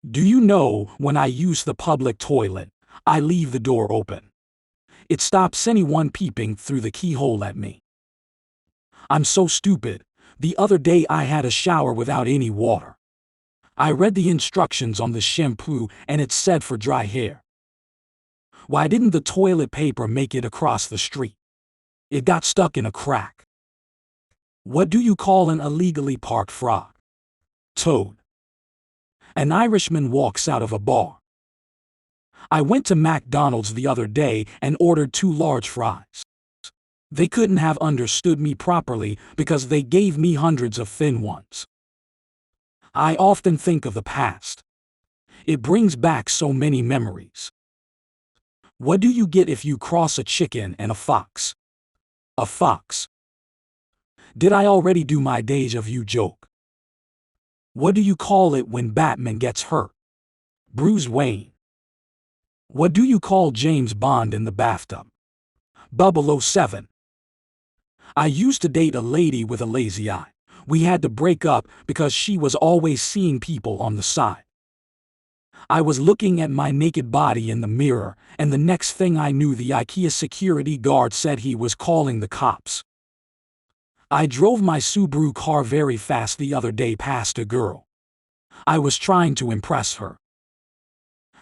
Do you know when I use the public toilet, I leave the door open? It stops anyone peeping through the keyhole at me. I'm so stupid. The other day I had a shower without any water. I read the instructions on the shampoo and it said for dry hair. Why didn't the toilet paper make it across the street? It got stuck in a crack. What do you call an illegally parked frog? Toad. An Irishman walks out of a bar. I went to McDonald's the other day and ordered 2 large fries. They couldn't have understood me properly because they gave me hundreds of thin ones. I often think of the past. It brings back so many memories. What do you get if you cross a chicken and a fox? A fox. Did I already do my deja vu joke? What do you call it when Batman gets hurt? Bruce Wayne. What do you call James Bond in the bathtub? 007. I used to date a lady with a lazy eye. We had to break up because she was always seeing people on the side. I was looking at my naked body in the mirror, and the next thing I knew, the IKEA security guard said he was calling the cops. I drove my Subaru car very fast the other day past a girl. I was trying to impress her.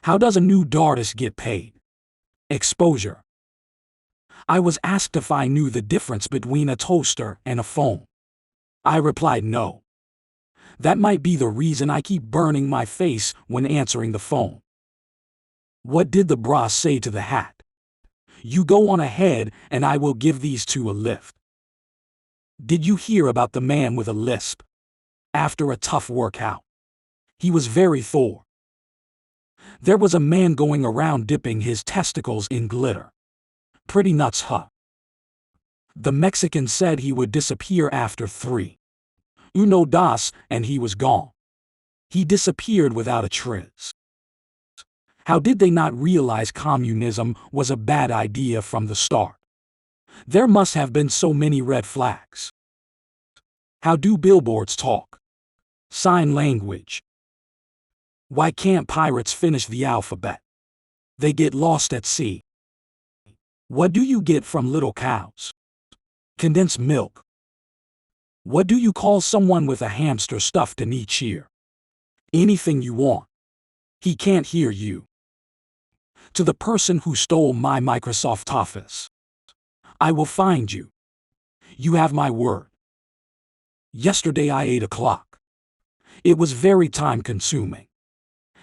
How does a nude artist get paid? Exposure. I was asked if I knew the difference between a toaster and a phone. I replied no. That might be the reason I keep burning my face when answering the phone. What did the bra say to the hat? You go on ahead and I will give these two a lift. Did you hear about the man with a lisp? After a tough workout. He was very sore. There was a man going around dipping his testicles in glitter. Pretty nuts, huh? The Mexican said he would disappear after 3. Uno dos, and he was gone. He disappeared without a trace. How did they not realize communism was a bad idea from the start? There must have been so many red flags. How do billboards talk? Sign language. Why can't pirates finish the alphabet? They get lost at sea. What do you get from little cows? Condensed milk. What do you call someone with a hamster stuffed in each ear? Anything you want. He can't hear you. To the person who stole my Microsoft Office. I will find you. You have my word. Yesterday I ate a clock. It was very time-consuming.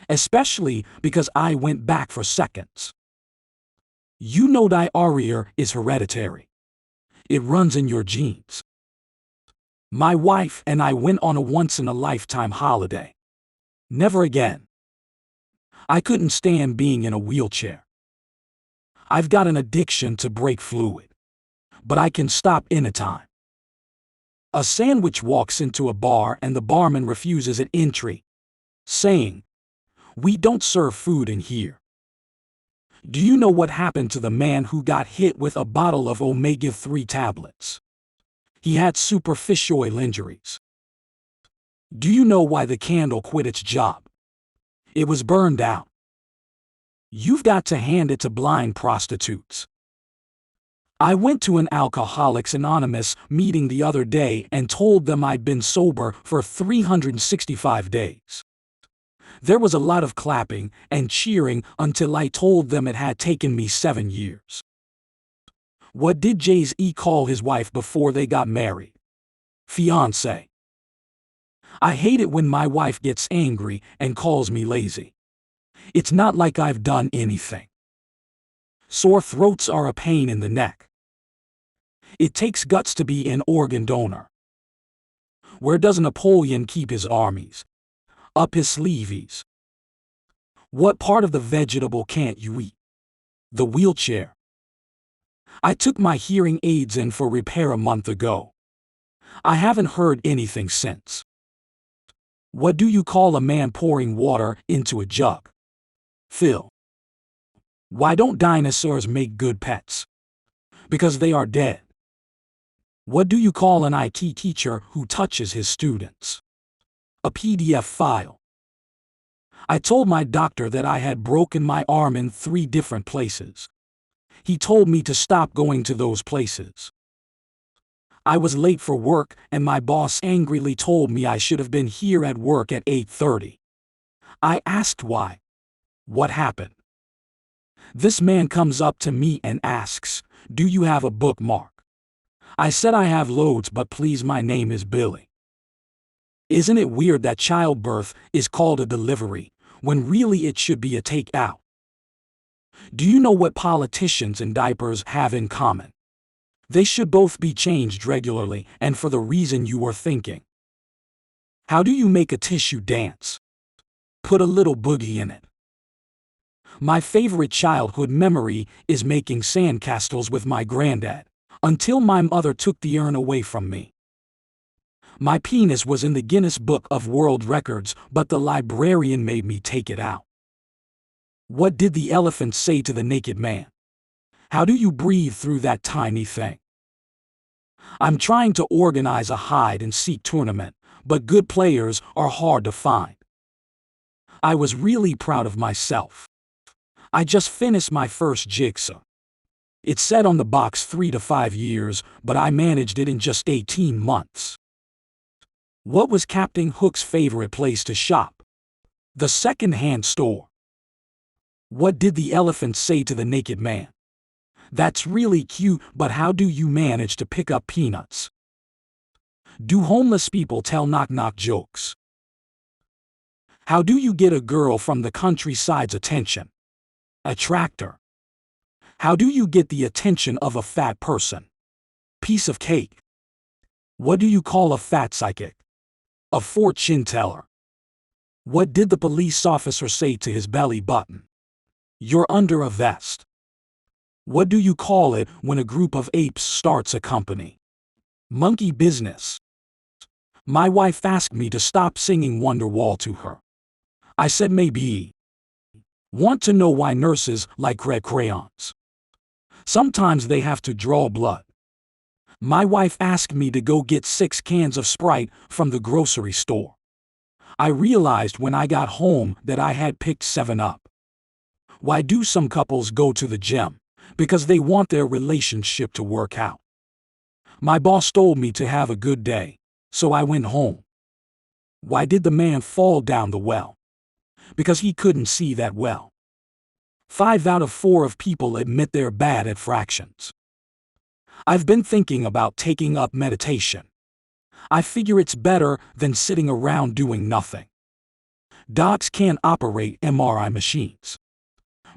Especially because I went back for seconds. You know diarrhea is hereditary. It runs in your genes. My wife and I went on a once-in-a-lifetime holiday. Never again. I couldn't stand being in a wheelchair. I've got an addiction to brake fluid. But I can stop anytime. A sandwich walks into a bar and the barman refuses it entry, saying, "We don't serve food in here." Do you know what happened to the man who got hit with a bottle of omega-3 tablets? He had superficial injuries. Do you know why the candle quit its job? It was burned out. You've got to hand it to blind prostitutes. I went to an Alcoholics Anonymous meeting the other day and told them I'd been sober for 365 days. There was a lot of clapping and cheering until I told them it had taken me 7 years. What did Jay-Z call his wife before they got married? Fiancé. I hate it when my wife gets angry and calls me lazy. It's not like I've done anything. Sore throats are a pain in the neck. It takes guts to be an organ donor. Where does Napoleon keep his armies? Up his sleeves. What part of the vegetable can't you eat? The wheelchair. I took my hearing aids in for repair a month ago. I haven't heard anything since. What do you call a man pouring water into a jug? Fill. Why don't dinosaurs make good pets? Because they are dead. What do you call an IT teacher who touches his students? A PDF file. I told my doctor that I had broken my arm in 3 different places. He told me to stop going to those places. I was late for work and my boss angrily told me I should have been here at work at 8:30. I asked why. What happened? This man comes up to me and asks, "Do you have a bookmark?" I said I have loads, but please, my name is Billy. Isn't it weird that childbirth is called a delivery, when really it should be a takeout? Do you know what politicians and diapers have in common? They should both be changed regularly, and for the reason you are thinking. How do you make a tissue dance? Put a little boogie in it. My favorite childhood memory is making sandcastles with my granddad, until my mother took the urn away from me. My penis was in the Guinness Book of World Records, but the librarian made me take it out. What did the elephant say to the naked man? How do you breathe through that tiny thing? I'm trying to organize a hide-and-seek tournament, but good players are hard to find. I was really proud of myself. I just finished my first jigsaw. It said on the box 3 to 5 years, but I managed it in just 18 months. What was Captain Hook's favorite place to shop? The second-hand store. What did the elephant say to the naked man? That's really cute, but how do you manage to pick up peanuts? Do homeless people tell knock-knock jokes? How do you get a girl from the countryside's attention? A tractor. How do you get the attention of a fat person? Piece of cake. What do you call a fat psychic? A fortune teller. What did the police officer say to his belly button? You're under a vest. What do you call it when a group of apes starts a company? Monkey business. My wife asked me to stop singing Wonderwall to her. I said maybe. Want to know why nurses like red crayons? Sometimes they have to draw blood. My wife asked me to go get 6 cans of Sprite from the grocery store. I realized when I got home that I had picked 7 Up. Why do some couples go to the gym? Because they want their relationship to work out. My boss told me to have a good day, so I went home. Why did the man fall down the well? Because he couldn't see that well. 5 out of 4 of people admit they're bad at fractions. I've been thinking about taking up meditation. I figure it's better than sitting around doing nothing. Dogs can't operate MRI machines,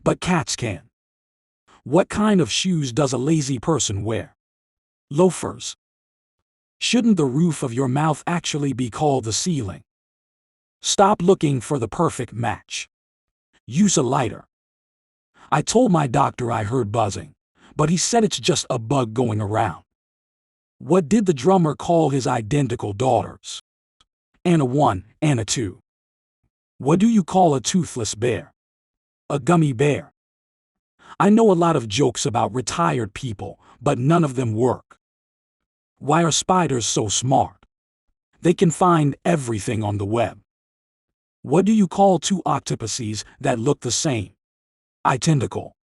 but cats can. What kind of shoes does a lazy person wear? Loafers. Shouldn't the roof of your mouth actually be called the ceiling? Stop looking for the perfect match. Use a lighter. I told my doctor I heard buzzing, but he said it's just a bug going around. What did the drummer call his identical daughters? Anna 1, Anna 2. What do you call a toothless bear? A gummy bear. I know a lot of jokes about retired people, but none of them work. Why are spiders so smart? They can find everything on the web. What do you call 2 octopuses that look the same? Identical.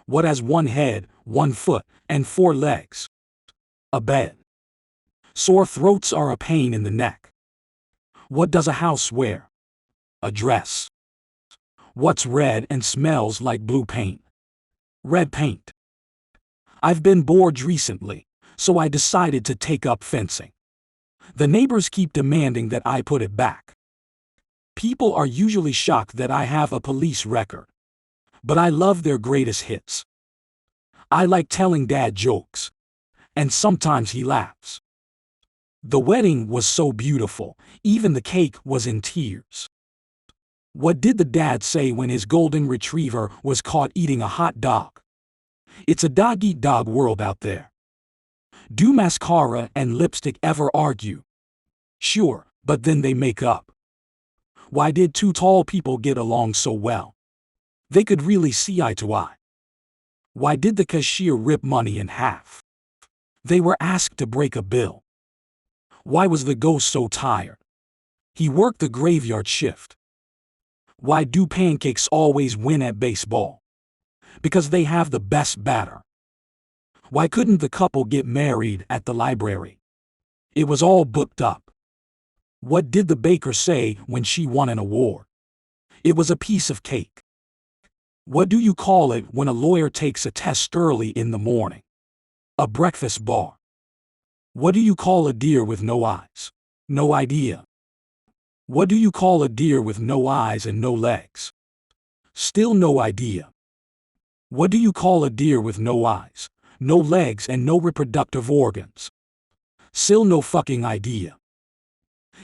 What has 1 head, 1 foot, and 4 legs? A bed. Sore throats are a pain in the neck. What does a house wear? A dress. What's red and smells like blue paint? Red paint. I've been bored recently, so I decided to take up fencing. The neighbors keep demanding that I put it back. People are usually shocked that I have a police record, but I love their greatest hits. I like telling dad jokes, and sometimes he laughs. The wedding was so beautiful, even the cake was in tears. What did the dad say when his golden retriever was caught eating a hot dog? It's a dog-eat-dog world out there. Do mascara and lipstick ever argue? Sure, but then they make up. Why did 2 tall people get along so well? They could really see eye to eye. Why did the cashier rip money in half? They were asked to break a bill. Why was the ghost so tired? He worked the graveyard shift. Why do pancakes always win at baseball? Because they have the best batter. Why couldn't the couple get married at the library? It was all booked up. What did the baker say when she won an award? It was a piece of cake. What do you call it when a lawyer takes a test early in the morning? A breakfast bar. What do you call a deer with no eyes? No idea. What do you call a deer with no eyes and no legs? Still no idea. What do you call a deer with no eyes, no legs and no reproductive organs? Still no fucking idea.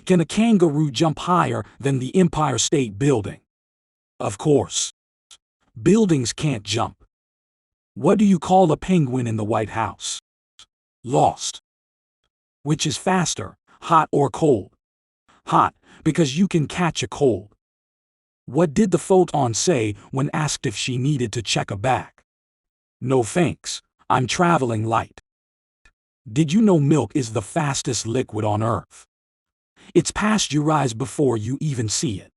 Can a kangaroo jump higher than the Empire State Building? Of course. Buildings can't jump. What do you call a penguin in the White House? Lost. Which is faster, hot or cold? Hot, because you can catch a cold. What did the photon say when asked if she needed to check a bag? No thanks, I'm traveling light. Did you know milk is the fastest liquid on Earth? It's pasteurized before you even see it.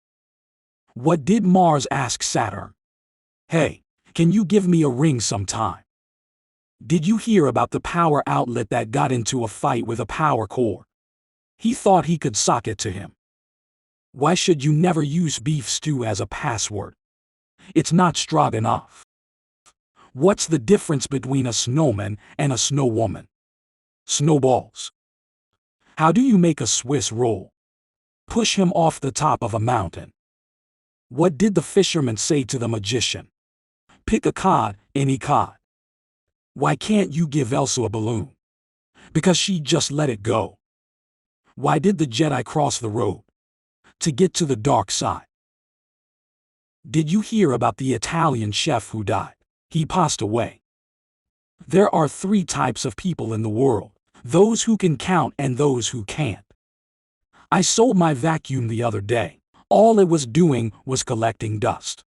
What did Mars ask Saturn? Hey, can you give me a ring sometime? Did you hear about the power outlet that got into a fight with a power cord? He thought he could sock it to him. Why should you never use beef stew as a password? It's not strong enough. What's the difference between a snowman and a snowwoman? Snowballs. How do you make a Swiss roll? Push him off the top of a mountain. What did the fisherman say to the magician? Pick a cod, any cod. Why can't you give Elsa a balloon? Because she just let it go. Why did the Jedi cross the road? To get to the dark side. Did you hear about the Italian chef who died? He passed away. There are 3 types of people in the world, those who can count and those who can't. I sold my vacuum the other day. All it was doing was collecting dust.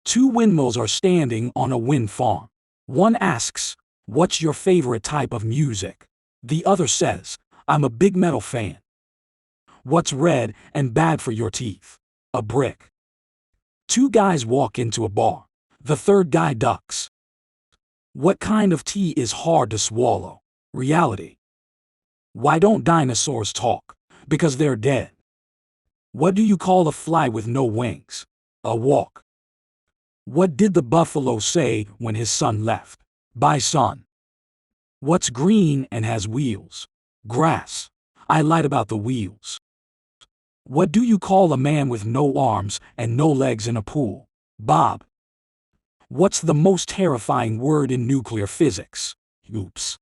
2 windmills are standing on a wind farm. One asks, "What's your favorite type of music?" The other says, "I'm a big metal fan." What's red and bad for your teeth? A brick. 2 guys walk into a bar. The third guy ducks. What kind of tea is hard to swallow? Reality. Why don't dinosaurs talk? Because they're dead. What do you call a fly with no wings? A walk. What did the buffalo say when his son left? Bye, son. What's green and has wheels? Grass. I lied about the wheels. What do you call a man with no arms and no legs in a pool? Bob. What's the most terrifying word in nuclear physics? Oops.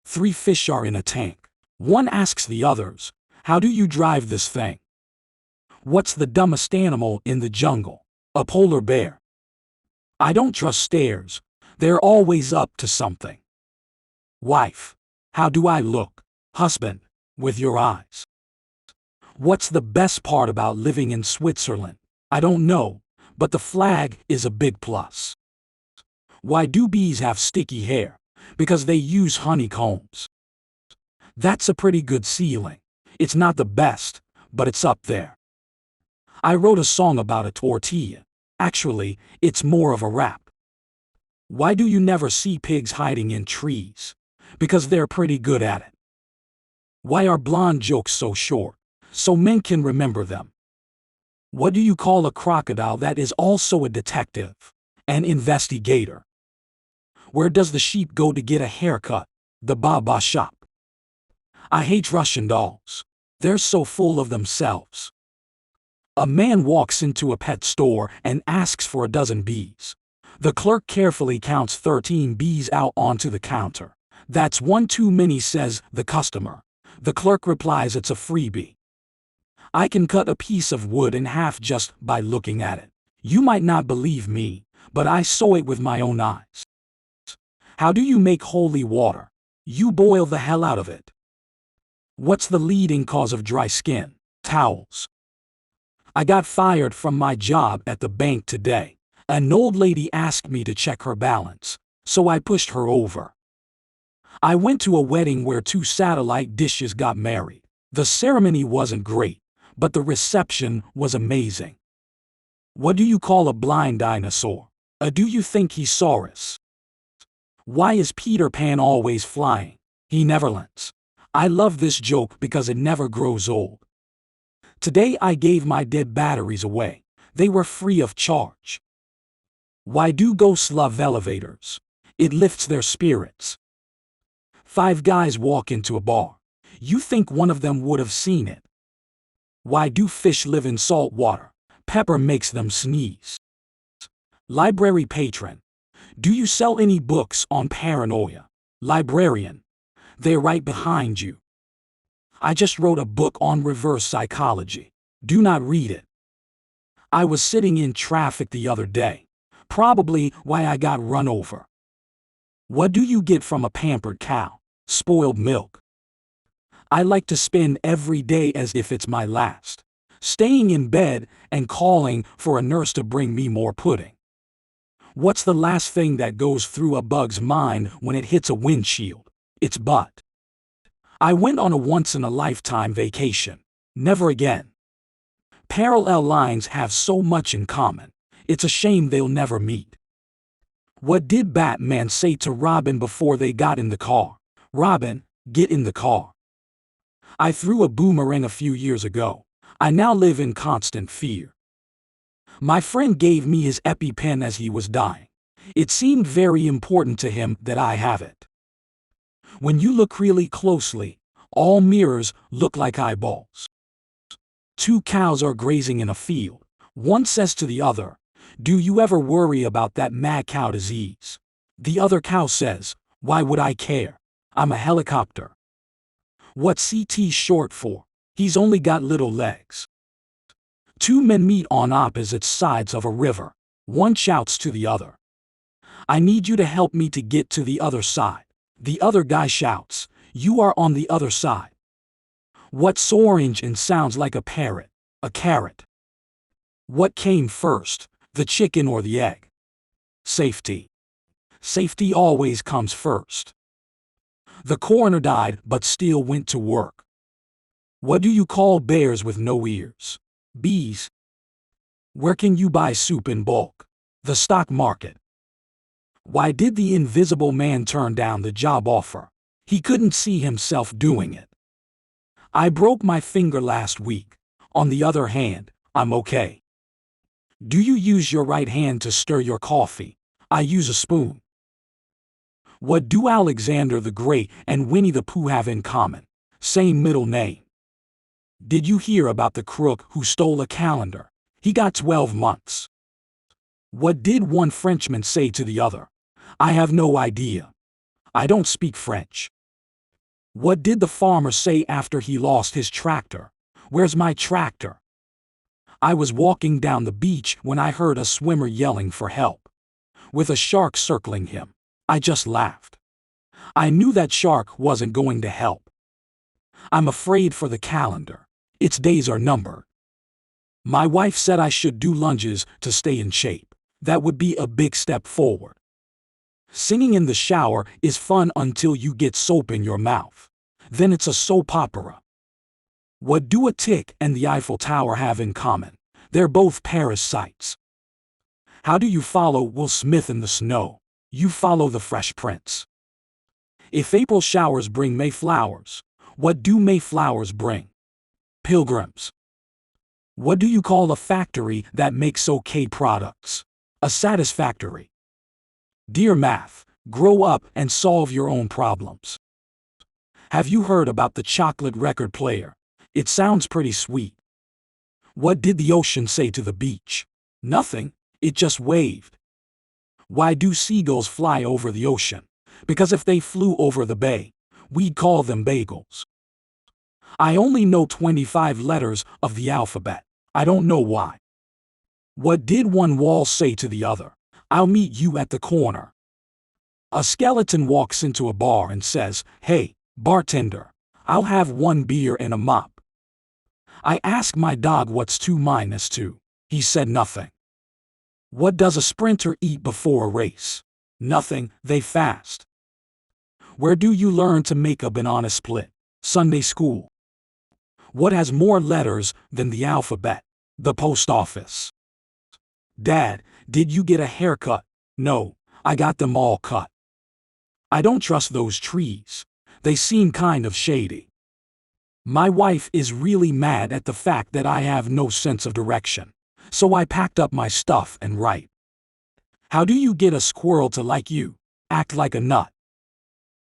3 fish are in a tank. One asks the others, "How do you drive this thing?" What's the dumbest animal in the jungle? A polar bear. I don't trust stairs. They're always up to something. Wife. How do I look? Husband. With your eyes. What's the best part about living in Switzerland? I don't know, but the flag is a big plus. Why do bees have sticky hair? Because they use honeycombs. That's a pretty good ceiling. It's not the best, but it's up there. I wrote a song about a tortilla. Actually, it's more of a rap. Why do you never see pigs hiding in trees? Because they're pretty good at it. Why are blonde jokes so short? So men can remember them. What do you call a crocodile that is also a detective? An investigator. Where does the sheep go to get a haircut? The barber shop. I hate Russian dolls. They're so full of themselves. A man walks into a pet store and asks for a dozen bees. The clerk carefully counts 13 bees out onto the counter. "That's one too many," says the customer. The clerk replies, "It's a freebie." I can cut a piece of wood in half just by looking at it. You might not believe me, but I saw it with my own eyes. How do you make holy water? You boil the hell out of it. What's the leading cause of dry skin? Towels. I got fired from my job at the bank today. An old lady asked me to check her balance, so I pushed her over. I went to a wedding where 2 satellite dishes got married. The ceremony wasn't great, but the reception was amazing. What do you call a blind dinosaur? Do you think he saw us? Why is Peter Pan always flying? He never lands. I love this joke because it never grows old. Today I gave my dead batteries away. They were free of charge. Why do ghosts love elevators? It lifts their spirits. 5 guys walk into a bar. You think one of them would have seen it. Why do fish live in salt water? Pepper makes them sneeze. Library patron. Do you sell any books on paranoia? Librarian. They're right behind you. I just wrote a book on reverse psychology. Do not read it. I was sitting in traffic the other day. Probably why I got run over. What do you get from a pampered cow? Spoiled milk. I like to spend every day as if it's my last, staying in bed and calling for a nurse to bring me more pudding. What's the last thing that goes through a bug's mind when it hits a windshield? Its butt. I went on a once-in-a-lifetime vacation. Never again. Parallel lines have so much in common. It's a shame they'll never meet. What did Batman say to Robin before they got in the car? Robin, get in the car. I threw a boomerang a few years ago. I now live in constant fear. My friend gave me his EpiPen as he was dying. It seemed very important to him that I have it. When you look really closely, all mirrors look like eyeballs. 2 cows are grazing in a field. One says to the other, "Do you ever worry about that mad cow disease?" The other cow says, "Why would I care? I'm a helicopter." What's CT short for? He's only got little legs. 2 men meet on opposite sides of a river. One shouts to the other, "I need you to help me to get to the other side." The other guy shouts, "You are on the other side." What's orange and sounds like a parrot? A carrot. What came first, the chicken or the egg? Safety. Safety always comes first. The coroner died but still went to work. What do you call bears with no ears? Bees. Where can you buy soup in bulk? The stock market. Why did the invisible man turn down the job offer? He couldn't see himself doing it. I broke my finger last week. On the other hand, I'm okay. Do you use your right hand to stir your coffee? I use a spoon. What do Alexander the Great and Winnie the Pooh have in common? Same middle name. Did you hear about the crook who stole a calendar? He got 12 months. What did one Frenchman say to the other? I have no idea. I don't speak French. What did the farmer say after he lost his tractor? Where's my tractor? I was walking down the beach when I heard a swimmer yelling for help, with a shark circling him. I just laughed. I knew that shark wasn't going to help. I'm afraid for the calendar. Its days are numbered. My wife said I should do lunges to stay in shape. That would be a big step forward. Singing in the shower is fun until you get soap in your mouth. Then it's a soap opera. What do a tick and the Eiffel Tower have in common? They're both parasites. How do you follow Will Smith in the snow? You follow the Fresh Prince. If April showers bring May flowers, what do May flowers bring? Pilgrims. What do you call a factory that makes okay products? A satisfactory. Dear Math, grow up and solve your own problems. Have you heard about the chocolate record player? It sounds pretty sweet. What did the ocean say to the beach? Nothing, it just waved. Why do seagulls fly over the ocean? Because if they flew over the bay, we'd call them bagels. I only know 25 letters of the alphabet. I don't know why. What did one wall say to the other? I'll meet you at the corner. A skeleton walks into a bar and says, "Hey, bartender, I'll have 1 beer and a mop." I asked my dog what's 2 minus 2. He said nothing. What does a sprinter eat before a race? Nothing, they fast. Where do you learn to make a banana split? Sunday school. What has more letters than the alphabet? The post office. Dad, did you get a haircut? No, I got them all cut. I don't trust those trees. They seem kind of shady. My wife is really mad at the fact that I have no sense of direction. So I packed up my stuff and write. How do you get a squirrel to like you? Act like a nut.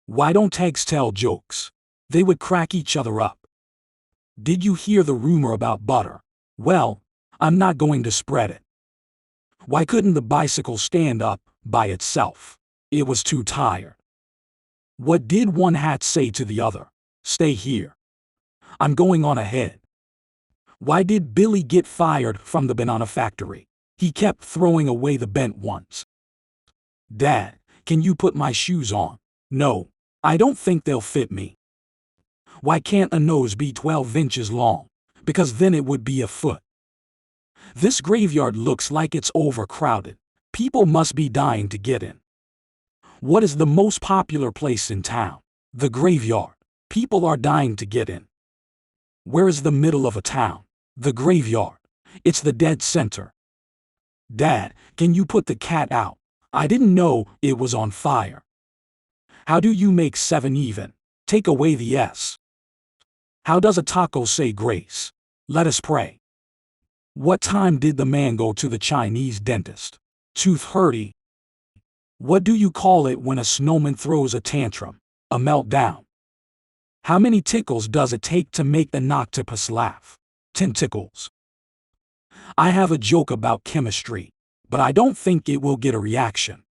Why don't eggs tell jokes? They would crack each other up. Did you hear the rumor about butter? Well, I'm not going to spread it. Why couldn't the bicycle stand up by itself? It was too tired. What did one hat say to the other? Stay here. I'm going on ahead. Why did Billy get fired from the banana factory? He kept throwing away the bent ones. Dad, can you put my shoes on? No, I don't think they'll fit me. Why can't a nose be 12 inches long? Because then it would be a foot. This graveyard looks like it's overcrowded. People must be dying to get in. What is the most popular place in town? The graveyard. People are dying to get in. Where is the middle of a town? The graveyard. It's the dead center. Dad, can you put the cat out? I didn't know it was on fire. How do you make 7 even? Take away the S. How does a taco say grace? Let us pray. What time did the man go to the Chinese dentist? 2:30. What do you call it when a snowman throws a tantrum? A meltdown. How many tickles does it take to make an octopus laugh? 10 tickles. I have a joke about chemistry, but I don't think it will get a reaction.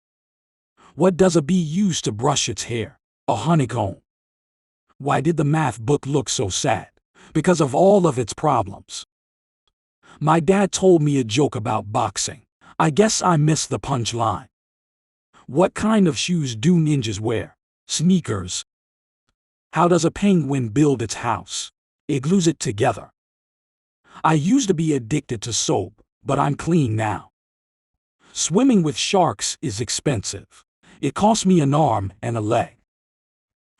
What does a bee use to brush its hair? A honeycomb. Why did the math book look so sad? Because of all of its problems. My dad told me a joke about boxing. I guess I missed the punchline. What kind of shoes do ninjas wear? Sneakers. How does a penguin build its house? It glues it together. I used to be addicted to soap, but I'm clean now. Swimming with sharks is expensive. It costs me an arm and a leg.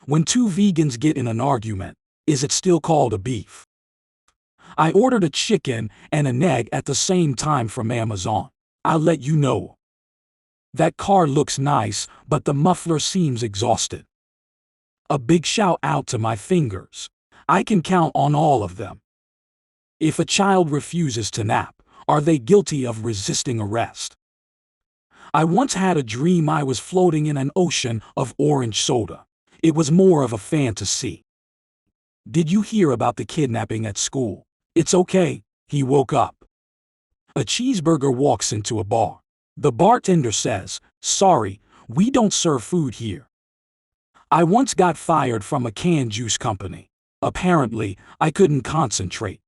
When 2 vegans get in an argument, is it still called a beef? I ordered a chicken and an egg at the same time from Amazon. I'll let you know. That car looks nice, but the muffler seems exhausted. A big shout out to my fingers. I can count on all of them. If a child refuses to nap, are they guilty of resisting arrest? I once had a dream I was floating in an ocean of orange soda. It was more of a fantasy. Did you hear about the kidnapping at school? It's okay, he woke up. A cheeseburger walks into a bar. The bartender says, sorry, we don't serve food here. I once got fired from a canned juice company. Apparently, I couldn't concentrate.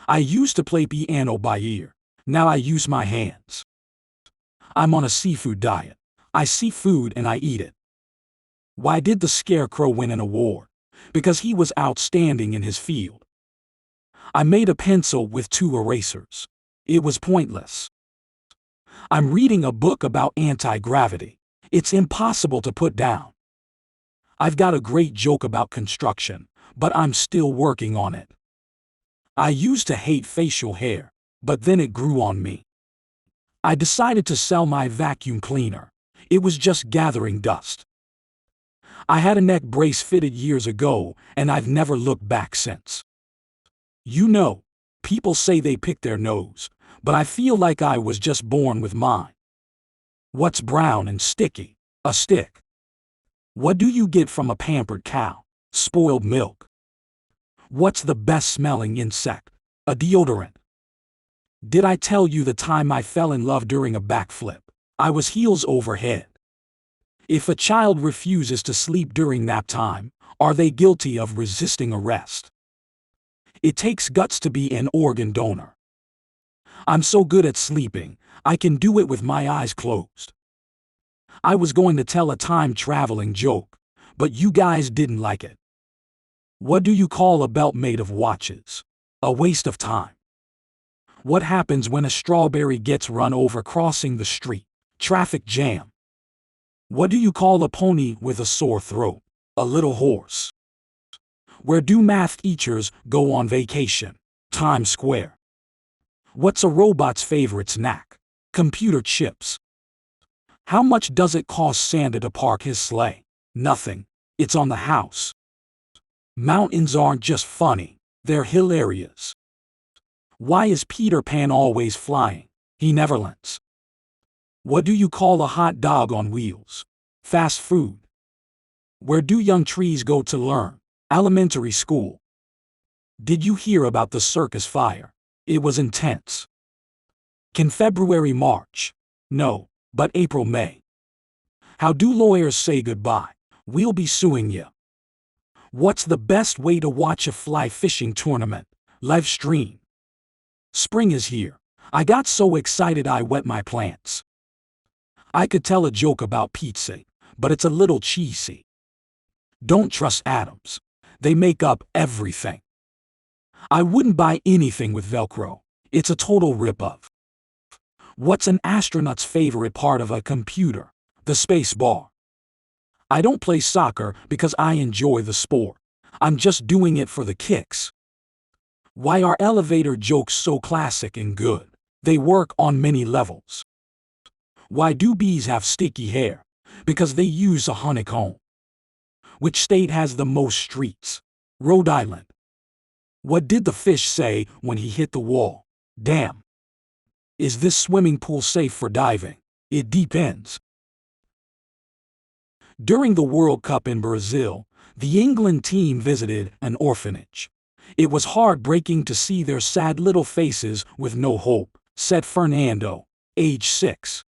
I used to play piano by ear. Now I use my hands. I'm on a seafood diet. I see food and I eat it. Why did the Scarecrow win an award? Because he was outstanding in his field. I made a pencil with 2 erasers. It was pointless. I'm reading a book about anti-gravity. It's impossible to put down. I've got a great joke about construction, but I'm still working on it. I used to hate facial hair, but then it grew on me. I decided to sell my vacuum cleaner. It was just gathering dust. I had a neck brace fitted years ago, and I've never looked back since. You know, people say they pick their nose, but I feel like I was just born with mine. What's brown and sticky? A stick. What do you get from a pampered cow? Spoiled milk. What's the best smelling insect? A deodorant. Did I tell you the time I fell in love during a backflip? I was heels over head. If a child refuses to sleep during nap time, are they guilty of resisting arrest? It takes guts to be an organ donor. I'm so good at sleeping, I can do it with my eyes closed. I was going to tell a time-traveling joke, but you guys didn't like it. What do you call a belt made of watches? A waste of time. What happens when a strawberry gets run over crossing the street? Traffic jam. What do you call a pony with a sore throat? A little horse. Where do math teachers go on vacation? Times Square. What's a robot's favorite snack? Computer chips. How much does it cost Santa to park his sleigh? Nothing. It's on the house. Mountains aren't just funny, they're hilarious. Why is Peter Pan always flying? He never lands. What do you call a hot dog on wheels? Fast food. Where do young trees go to learn? Elementary school. Did you hear about the circus fire? It was intense. Can February March? No, but April May. How do lawyers say goodbye? We'll be suing you. What's the best way to watch a fly fishing tournament? Live stream. Spring is here. I got so excited I wet my plants. I could tell a joke about pizza, but it's a little cheesy. Don't trust atoms. They make up everything. I wouldn't buy anything with Velcro. It's a total rip-off. What's an astronaut's favorite part of a computer? The space bar. I don't play soccer because I enjoy the sport. I'm just doing it for the kicks. Why are elevator jokes so classic and good? They work on many levels. Why do bees have sticky hair? Because they use a honeycomb. Which state has the most streets? Rhode Island. What did the fish say when he hit the wall? Damn. Is this swimming pool safe for diving? It depends. During the World Cup in Brazil, the England team visited an orphanage. It was heartbreaking to see their sad little faces with no hope, said Fernando, age 6.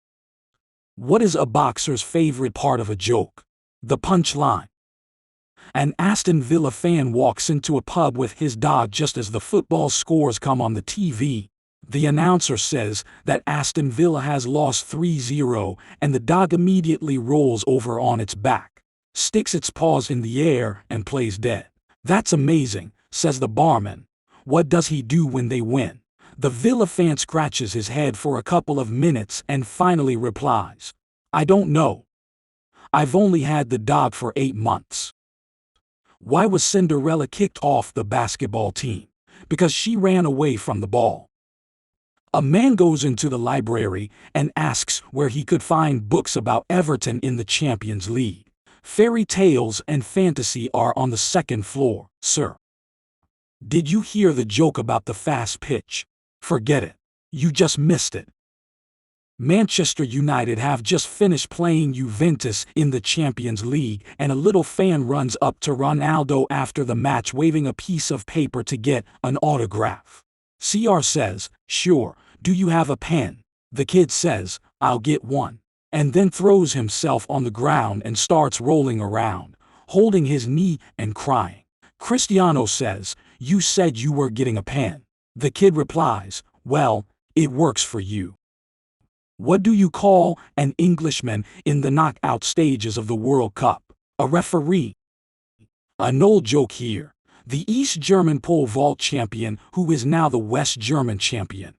What is a boxer's favorite part of a joke? The punchline. An Aston Villa fan walks into a pub with his dog just as the football scores come on the TV. The announcer says that Aston Villa has lost 3-0, and the dog immediately rolls over on its back, sticks its paws in the air, and plays dead. That's amazing, says the barman. What does he do when they win? The Villa fan scratches his head for a couple of minutes and finally replies, I don't know. I've only had the dog for 8 months. Why was Cinderella kicked off the basketball team? Because she ran away from the ball. A man goes into the library and asks where he could find books about Everton in the Champions League. Fairy tales and fantasy are on the 2nd floor, sir. Did you hear the joke about the fast pitch? Forget it. You just missed it. Manchester United have just finished playing Juventus in the Champions League, and a little fan runs up to Ronaldo after the match waving a piece of paper to get an autograph. CR says, sure, do you have a pen? The kid says, I'll get one, and then throws himself on the ground and starts rolling around, holding his knee and crying. Cristiano says, you said you were getting a pen. The kid replies, well, it works for you. What do you call an Englishman in the knockout stages of the World Cup? A referee. An old joke here. The East German pole vault champion who is now the West German champion.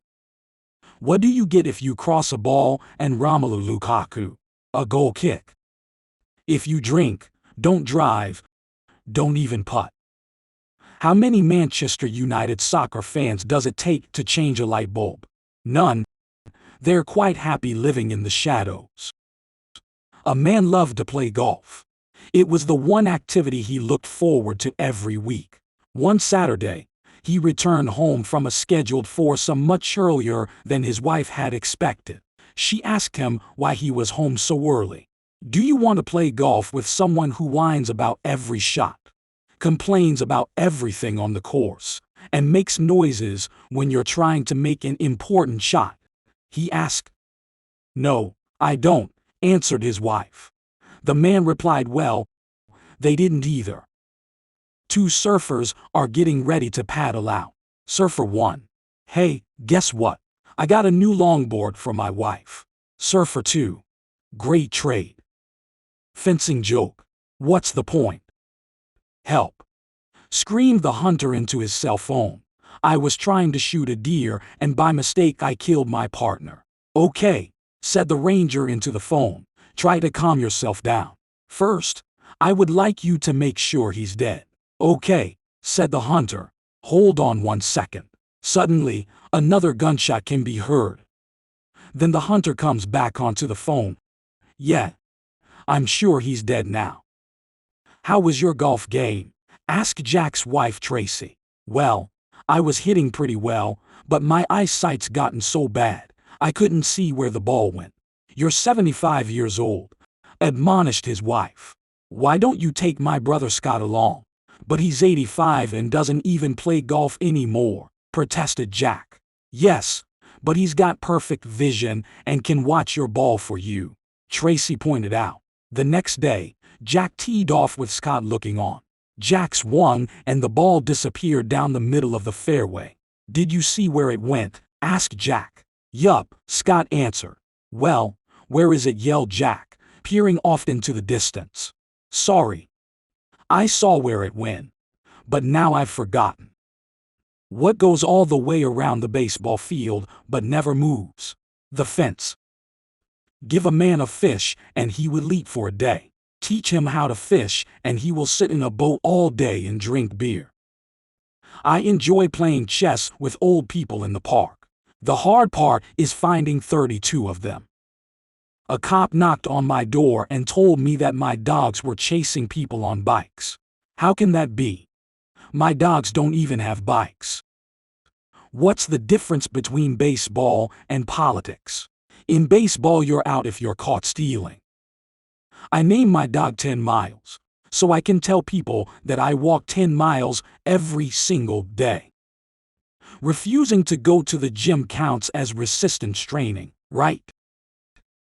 What do you get if you cross a ball and Romelu Lukaku? A goal kick. If you drink, don't drive, don't even putt. How many Manchester United soccer fans does it take to change a light bulb? None. They're quite happy living in the shadows. A man loved to play golf. It was the one activity he looked forward to every week. One Saturday, he returned home from a scheduled foursome much earlier than his wife had expected. She asked him why he was home so early. Do you want to play golf with someone who whines about every shot, complains about everything on the course, and makes noises when you're trying to make an important shot? He asked. No, I don't, answered his wife. The man replied, well, they didn't either. 2 surfers are getting ready to paddle out. Surfer 1. Hey, guess what? I got a new longboard for my wife. Surfer 2. Great trade. Fencing joke. What's the point? Help. Screamed the hunter into his cell phone. I was trying to shoot a deer and by mistake I killed my partner. Okay, said the ranger into the phone. Try to calm yourself down. First, I would like you to make sure he's dead. Okay, said the hunter. Hold on 1 second. Suddenly, another gunshot can be heard. Then the hunter comes back onto the phone. Yeah, I'm sure he's dead now. How was your golf game? Asked Jack's wife Tracy. Well, I was hitting pretty well, but my eyesight's gotten so bad, I couldn't see where the ball went. You're 75 years old, admonished his wife. Why don't you take my brother Scott along? But he's 85 and doesn't even play golf anymore, protested Jack. Yes, but he's got perfect vision and can watch your ball for you, Tracy pointed out. The next day, Jack teed off with Scott looking on. Jack swung and the ball disappeared down the middle of the fairway. Did you see where it went? Asked Jack. Yup, Scott answered. Well, where is it? Yelled Jack, peering off into the distance. Sorry. I saw where it went, but now I've forgotten. What goes all the way around the baseball field but never moves? The fence. Give a man a fish and he will eat for a day. Teach him how to fish and he will sit in a boat all day and drink beer. I enjoy playing chess with old people in the park. The hard part is finding 32 of them. A cop knocked on my door and told me that my dogs were chasing people on bikes. How can that be? My dogs don't even have bikes. What's the difference between baseball and politics? In baseball, you're out if you're caught stealing. I named my dog 10 Miles, so I can tell people that I walk 10 miles every single day. Refusing to go to the gym counts as resistance training, right?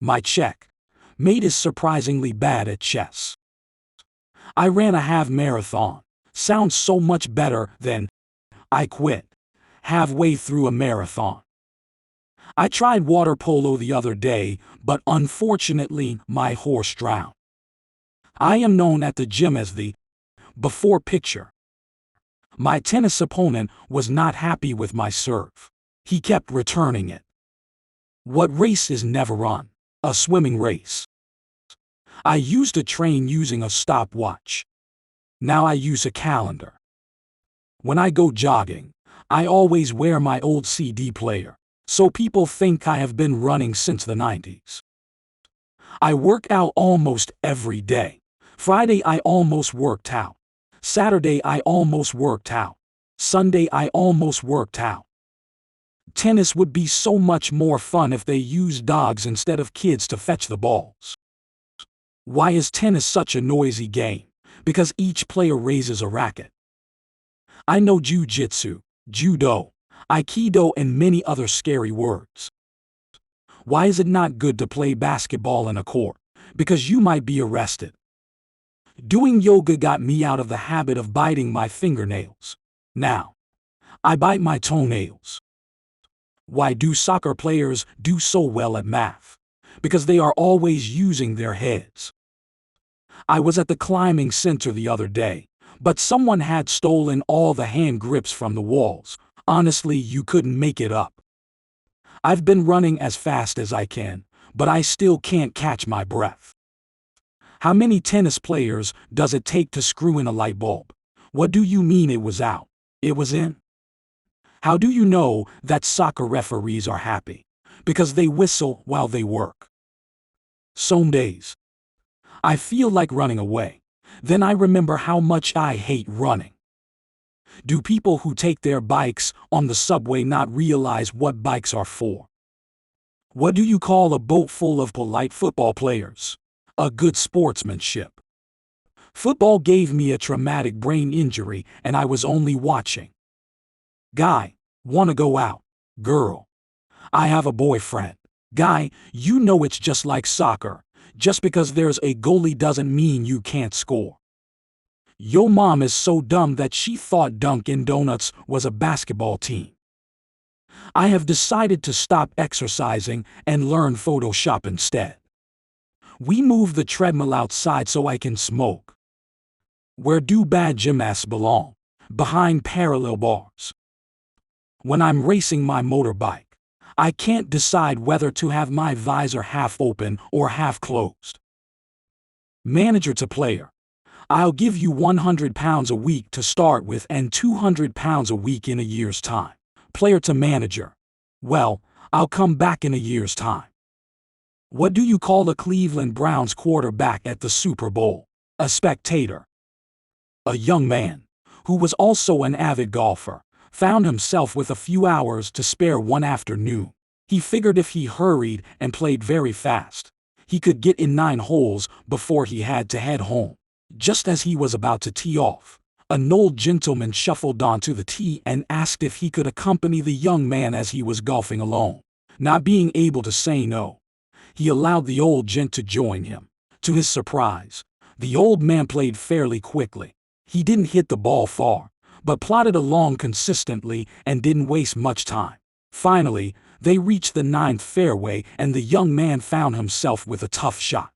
My checkmate is surprisingly bad at chess. I ran a half marathon. Sounds so much better than I quit halfway through a marathon. I tried water polo the other day, but unfortunately my horse drowned. I am known at the gym as the before picture. My tennis opponent was not happy with my serve. He kept returning it. What race is never run? A swimming race. I used to train using a stopwatch. Now I use a calendar. When I go jogging, I always wear my old CD player, so people think I have been running since the 90s. I work out almost every day. Friday I almost worked out. Saturday I almost worked out. Sunday I almost worked out. Tennis would be so much more fun if they used dogs instead of kids to fetch the balls. Why is tennis such a noisy game? Because each player raises a racket. I know jiu-jitsu, judo, aikido and many other scary words. Why is it not good to play basketball in a court? Because you might be arrested. Doing yoga got me out of the habit of biting my fingernails. Now, I bite my toenails. Why do soccer players do so well at math? Because they are always using their heads. I was at the climbing center the other day, but someone had stolen all the hand grips from the walls. Honestly, you couldn't make it up. I've been running as fast as I can, but I still can't catch my breath. How many tennis players does it take to screw in a light bulb? What do you mean it was out? It was in? How do you know that soccer referees are happy? Because they whistle while they work. Some days, I feel like running away. Then I remember how much I hate running. Do people who take their bikes on the subway not realize what bikes are for? What do you call a boat full of polite football players? A good sportsmanship. Football gave me a traumatic brain injury and I was only watching. Guy, wanna go out? Girl, I have a boyfriend. Guy, you know it's just like soccer. Just because there's a goalie doesn't mean you can't score. Yo mom is so dumb that she thought Dunkin' Donuts was a basketball team. I have decided to stop exercising and learn Photoshop instead. We move the treadmill outside so I can smoke. Where do bad gymnasts belong? Behind parallel bars. When I'm racing my motorbike, I can't decide whether to have my visor half open or half closed. Manager to player. I'll give you £100 a week to start with and £200 a week in a year's time. Player to manager. Well, I'll come back in a year's time. What do you call the Cleveland Browns quarterback at the Super Bowl? A spectator. A young man, who was also an avid golfer, found himself with a few hours to spare one afternoon. He figured if he hurried and played very fast, he could get in 9 holes before he had to head home. Just as he was about to tee off, an old gentleman shuffled onto the tee and asked if he could accompany the young man as he was golfing alone. Not being able to say no, he allowed the old gent to join him. To his surprise, the old man played fairly quickly. He didn't hit the ball far, but plodded along consistently and didn't waste much time. Finally, they reached the 9th fairway and the young man found himself with a tough shot.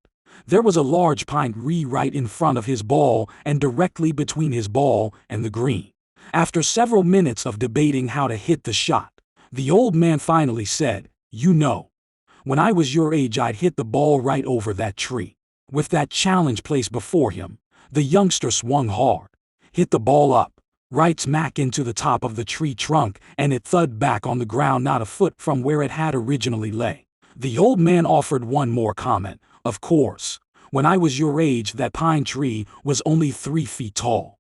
There was a large pine tree right in front of his ball and directly between his ball and the green. After several minutes of debating how to hit the shot, the old man finally said, "You know, when I was your age I'd hit the ball right over that tree." With that challenge placed before him, the youngster swung hard, hit the ball up, right smack into the top of the tree trunk, and it thudded back on the ground not a foot from where it had originally lay. The old man offered one more comment. "Of course, when I was your age that pine tree was only 3 feet tall."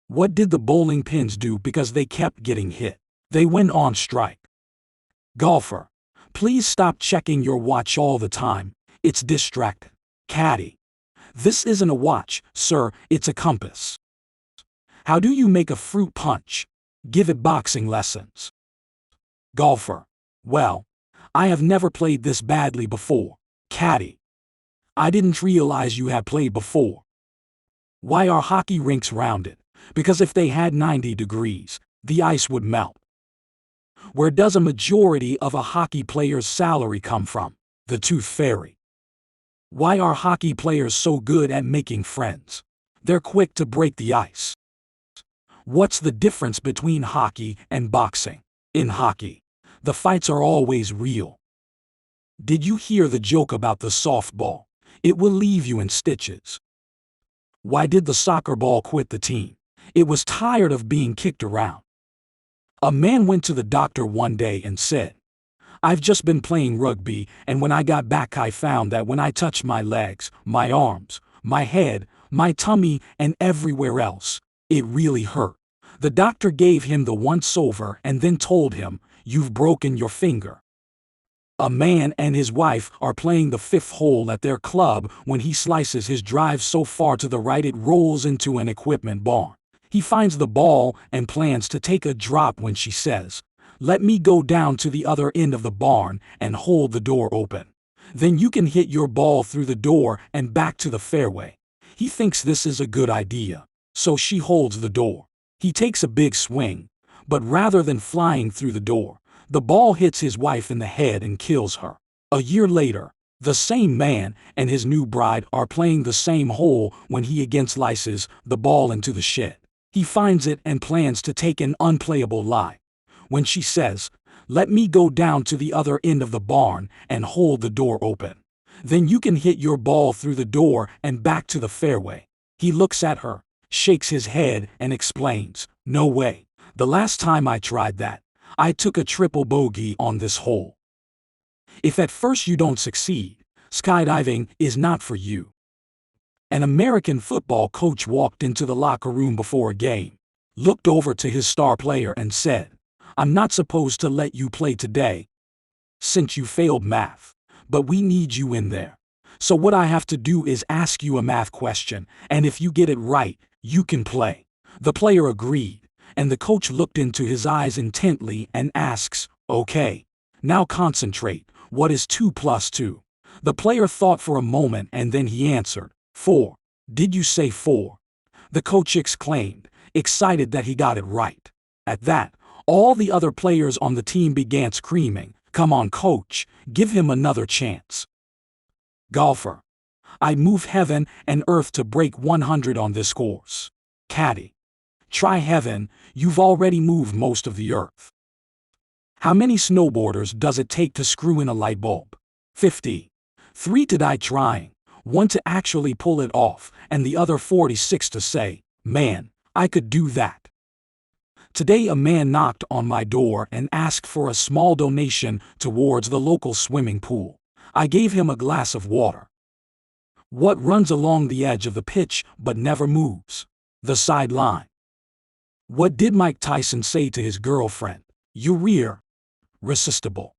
What did the bowling pins do because they kept getting hit? They went on strike. Golfer, please stop checking your watch all the time. It's distracting. Caddy, this isn't a watch, sir, it's a compass. How do you make a fruit punch? Give it boxing lessons. Golfer, well, I have never played this badly before. Caddy, I didn't realize you had played before. Why are hockey rinks rounded? Because if they had 90 degrees, the ice would melt. Where does a majority of a hockey player's salary come from? The Tooth Fairy. Why are hockey players so good at making friends? They're quick to break the ice. What's the difference between hockey and boxing? In hockey, the fights are always real. Did you hear the joke about the softball? It will leave you in stitches. Why did the soccer ball quit the team? It was tired of being kicked around. A man went to the doctor one day and said, "I've just been playing rugby, and when I got back I found that when I touched my legs, my arms, my head, my tummy, and everywhere else, it really hurt." The doctor gave him the once-over and then told him, "You've broken your finger." A man and his wife are playing the 5th hole at their club when he slices his drive so far to the right it rolls into an equipment barn. He finds the ball and plans to take a drop when she says, "Let me go down to the other end of the barn and hold the door open. Then you can hit your ball through the door and back to the fairway." He thinks this is a good idea, so she holds the door. He takes a big swing, but rather than flying through the door, the ball hits his wife in the head and kills her. A year later, the same man and his new bride are playing the same hole when he again slices the ball into the shed. He finds it and plans to take an unplayable lie. When she says, "Let me go down to the other end of the barn and hold the door open. Then you can hit your ball through the door and back to the fairway." He looks at her, shakes his head, and explains, "No way. The last time I tried that, I took a triple bogey on this hole." If at first you don't succeed, skydiving is not for you. An American football coach walked into the locker room before a game, looked over to his star player and said, "I'm not supposed to let you play today, since you failed math, but we need you in there. So what I have to do is ask you a math question, and if you get it right, you can play." The player agreed, and the coach looked into his eyes intently and asks, "Okay, now concentrate. What is 2 plus 2? The player thought for a moment and then he answered, 4. "Did you say 4? The coach exclaimed, excited that he got it right. At that, all the other players on the team began screaming, "Come on, coach, give him another chance." Golfer, I'd move heaven and earth to break 100 on this course. Caddy, try heaven, you've already moved most of the earth. How many snowboarders does it take to screw in a light bulb? 50. 3 to die trying, 1 to actually pull it off, and the other 46 to say, "Man, I could do that." Today a man knocked on my door and asked for a small donation towards the local swimming pool. I gave him a glass of water. What runs along the edge of the pitch but never moves? The sideline. What did Mike Tyson say to his girlfriend? You're irresistible.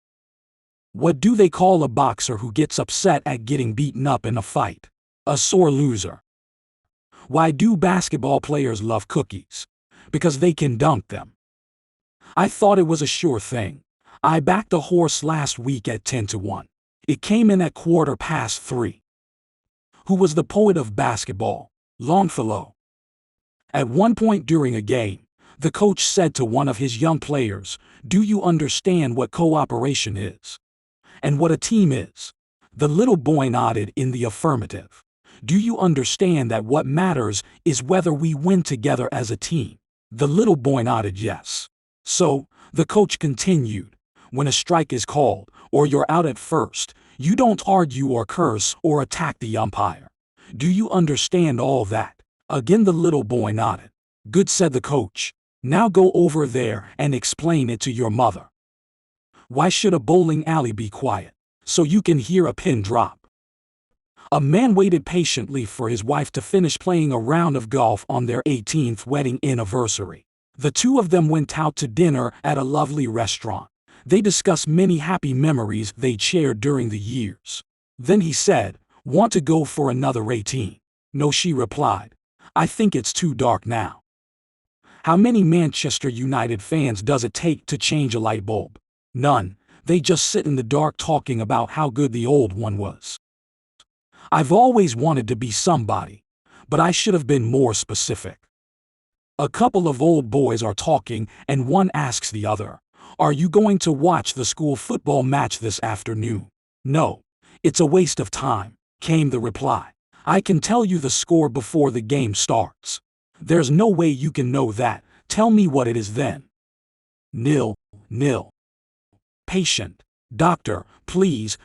What do they call a boxer who gets upset at getting beaten up in a fight? A sore loser. Why do basketball players love cookies? Because they can dunk them. I thought it was a sure thing. I backed a horse last week at 10-1. It came in at 3:15. Who was the poet of basketball? Longfellow. At one point during a game, the coach said to one of his young players, "Do you understand what cooperation is? And what a team is?" The little boy nodded in the affirmative. "Do you understand that what matters is whether we win together as a team?" The little boy nodded yes. So, the coach continued, when a strike is called, or you're out at first, you don't argue or curse or attack the umpire. Do you understand all that? Again the little boy nodded. Good, said the coach. Now go over there and explain it to your mother. Why should a bowling alley be quiet? So you can hear a pin drop. A man waited patiently for his wife to finish playing a round of golf on their 18th wedding anniversary. The two of them went out to dinner at a lovely restaurant. They discussed many happy memories they'd shared during the years. Then he said, "Want to go for another 18? No," she replied. "I think it's too dark now." How many Manchester United fans does it take to change a light bulb? None. They just sit in the dark talking about how good the old one was. I've always wanted to be somebody, but I should have been more specific. A couple of old boys are talking and one asks the other, "Are you going to watch the school football match this afternoon?" "No. It's a waste of time," came the reply. "I can tell you the score before the game starts." "There's no way you can know that. Tell me what it is then." 0-0. Patient. "Doctor, please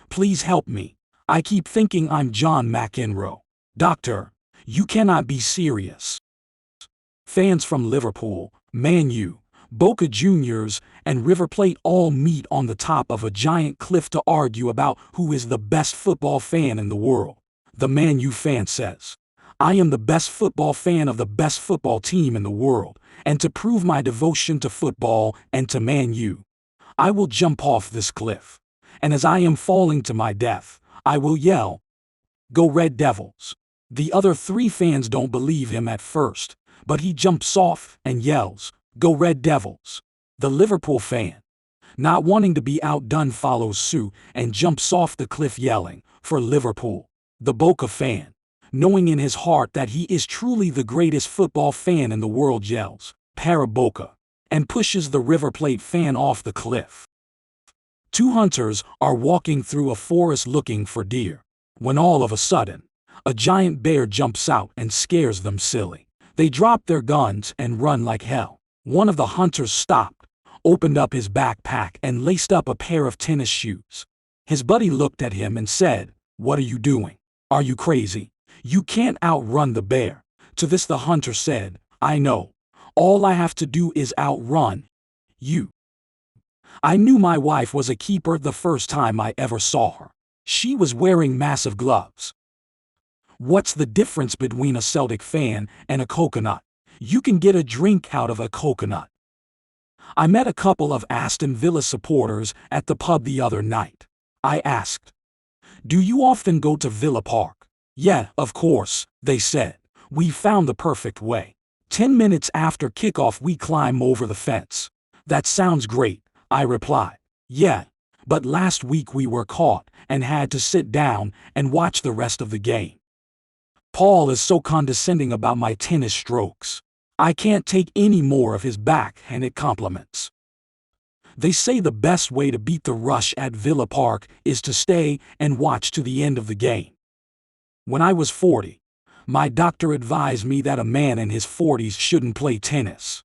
help me. I keep thinking I'm John McEnroe." "Doctor, you cannot be serious." Fans from Liverpool, Man U, Boca Juniors, and River Plate all meet on the top of a giant cliff to argue about who is the best football fan in the world. The Man U fan says, "I am the best football fan of the best football team in the world, and to prove my devotion to football and to Man U, I will jump off this cliff. And as I am falling to my death, I will yell, 'Go Red Devils!'" The other three fans don't believe him at first, but he jumps off and yells, "Go Red Devils!" The Liverpool fan, not wanting to be outdone, follows suit and jumps off the cliff yelling, "For Liverpool!" The Boca fan, knowing in his heart that he is truly the greatest football fan in the world, yells, "Para Boca!" and pushes the River Plate fan off the cliff. Two hunters are walking through a forest looking for deer, when all of a sudden, a giant bear jumps out and scares them silly. They drop their guns and run like hell. One of the hunters stopped, opened up his backpack and laced up a pair of tennis shoes. His buddy looked at him and said, "What are you doing? Are you crazy? You can't outrun the bear." To this the hunter said, "I know. All I have to do is outrun you." I knew my wife was a keeper the first time I ever saw her. She was wearing massive gloves. What's the difference between a Celtic fan and a coconut? You can get a drink out of a coconut. I met a couple of Aston Villa supporters at the pub the other night. I asked, "Do you often go to Villa Park?" "Yeah, of course," they said. "We found the perfect way. 10 minutes after kickoff we climb over the fence." "That sounds great," I replied. "Yeah, but last week we were caught and had to sit down and watch the rest of the game. Paul is so condescending about my tennis strokes. I can't take any more of his backhanded compliments." They say the best way to beat the rush at Villa Park is to stay and watch to the end of the game. When I was 40, my doctor advised me that a man in his 40s shouldn't play tennis.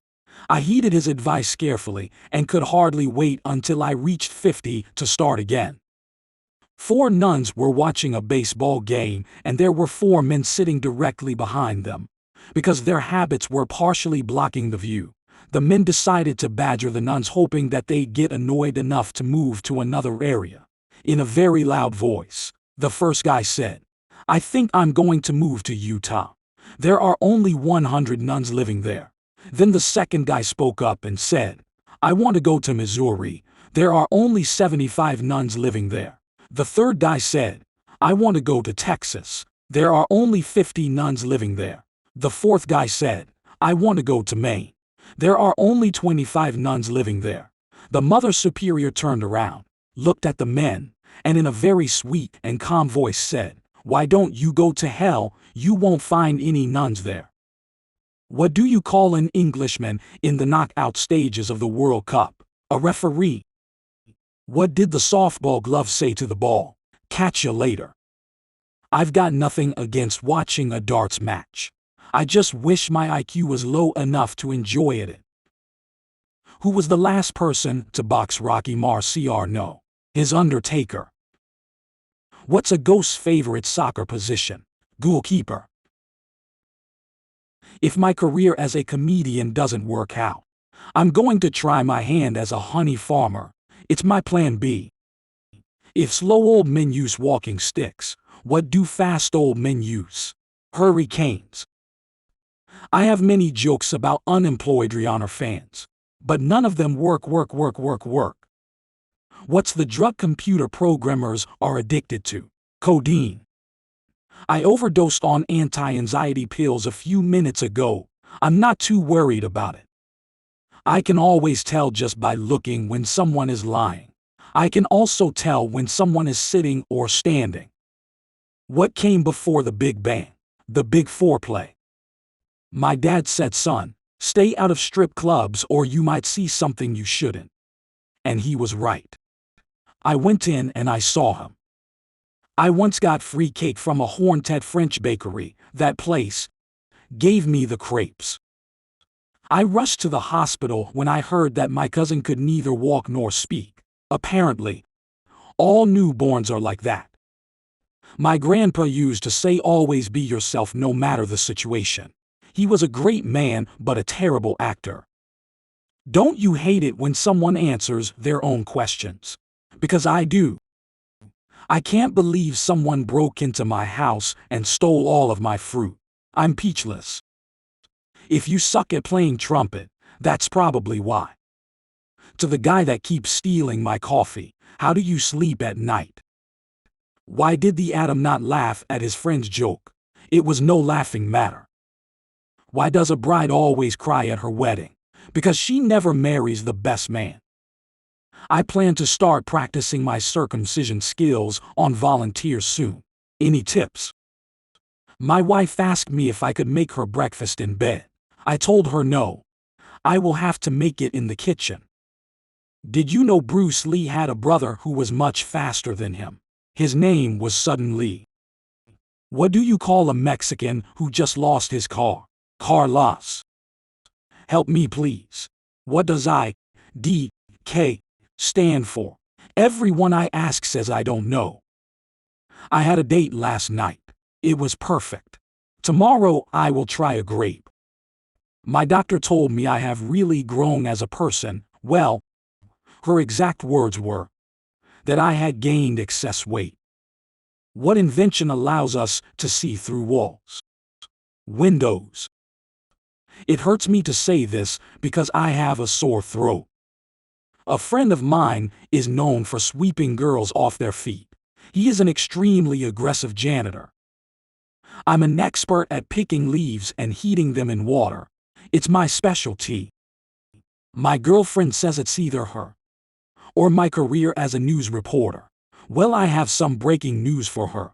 I heeded his advice carefully and could hardly wait until I reached 50 to start again. 4 nuns were watching a baseball game and there were 4 men sitting directly behind them. Because their habits were partially blocking the view, The men decided to badger the nuns, hoping that they'd get annoyed enough to move to another area. In a very loud voice, the first guy said, "I think I'm going to move to Utah. There are only 100 nuns living there." Then the second guy spoke up and said, "I want to go to Missouri. There are only 75 nuns living there." The third guy said, "I want to go to Texas. There are only 50 nuns living there." The fourth guy said, "I want to go to Maine. There are only 25 nuns living there." The Mother Superior turned around, looked at the men, and in a very sweet and calm voice said, "Why don't you go to hell? You won't find any nuns there." What do you call an Englishman in the knockout stages of the World Cup? A referee. What did the softball glove say to the ball? "Catch you later." I've got nothing against watching a darts match. I just wish my IQ was low enough to enjoy it. Who was the last person to box Rocky Marciano? His Undertaker. What's a ghost's favorite soccer position? Goalkeeper. If my career as a comedian doesn't work out, I'm going to try my hand as a honey farmer. It's my plan B. If slow old men use walking sticks, what do fast old men use? Hurricanes. I have many jokes about unemployed Rihanna fans, but none of them work. What's the drug computer programmers are addicted to? Codeine. I overdosed on anti-anxiety pills a few minutes ago. I'm not too worried about it. I can always tell just by looking when someone is lying. I can also tell when someone is sitting or standing. What came before the Big Bang? The big foreplay. My dad said, "Son, stay out of strip clubs or you might see something you shouldn't." And he was right. I went in and I saw him. I once got free cake from a haunted French bakery. That place gave me the crepes. I rushed to the hospital when I heard that my cousin could neither walk nor speak. Apparently, all newborns are like that. My grandpa used to say, "Always be yourself no matter the situation." He was a great man but a terrible actor. Don't you hate it when someone answers their own questions? Because I do. I can't believe someone broke into my house and stole all of my fruit. I'm peachless. If you suck at playing trumpet, that's probably why. To the guy that keeps stealing my coffee, how do you sleep at night? Why did the atom not laugh at his friend's joke? It was no laughing matter. Why does a bride always cry at her wedding? Because she never marries the best man. I plan to start practicing my circumcision skills on volunteers soon. Any tips? My wife asked me if I could make her breakfast in bed. I told her no. I will have to make it in the kitchen. Did you know Bruce Lee had a brother who was much faster than him? His name was Sudden Lee. What do you call a Mexican who just lost his car? Car loss. Help me please. What does IDK stand for? Everyone I ask says I don't know. I had a date last night. It was perfect. Tomorrow I will try a grape. My doctor told me I have really grown as a person. Well, her exact words were that I had gained excess weight. What invention allows us to see through walls? Windows. It hurts me to say this because I have a sore throat. A friend of mine is known for sweeping girls off their feet. He is an extremely aggressive janitor. I'm an expert at picking leaves and heating them in water. It's my specialty. My girlfriend says it's either her or my career as a news reporter. Well, I have some breaking news for her.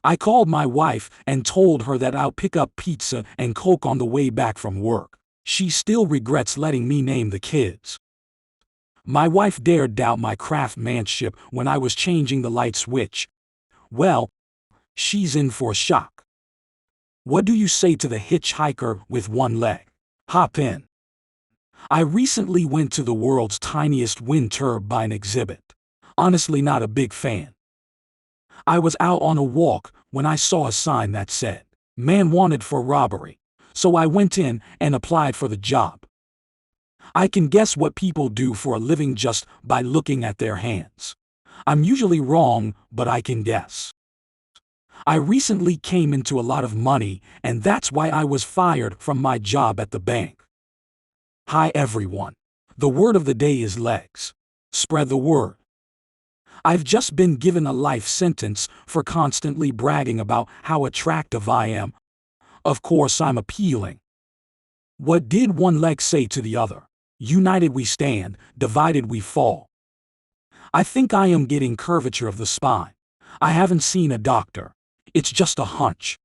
I called my wife and told her that I'll pick up pizza and Coke on the way back from work. She still regrets letting me name the kids. My wife dared doubt my craftsmanship when I was changing the light switch. Well, she's in for a shock. What do you say to the hitchhiker with one leg? Hop in. I recently went to the world's tiniest wind turbine exhibit. Honestly, not a big fan. I was out on a walk when I saw a sign that said, "Man wanted for robbery." So I went in and applied for the job. I can guess what people do for a living just by looking at their hands. I'm usually wrong, but I can guess. I recently came into a lot of money, and that's why I was fired from my job at the bank. Hi everyone. The word of the day is legs. Spread the word. I've just been given a life sentence for constantly bragging about how attractive I am. Of course I'm appealing. What did one leg say to the other? United we stand, divided we fall. I think I am getting curvature of the spine. I haven't seen a doctor. It's just a hunch.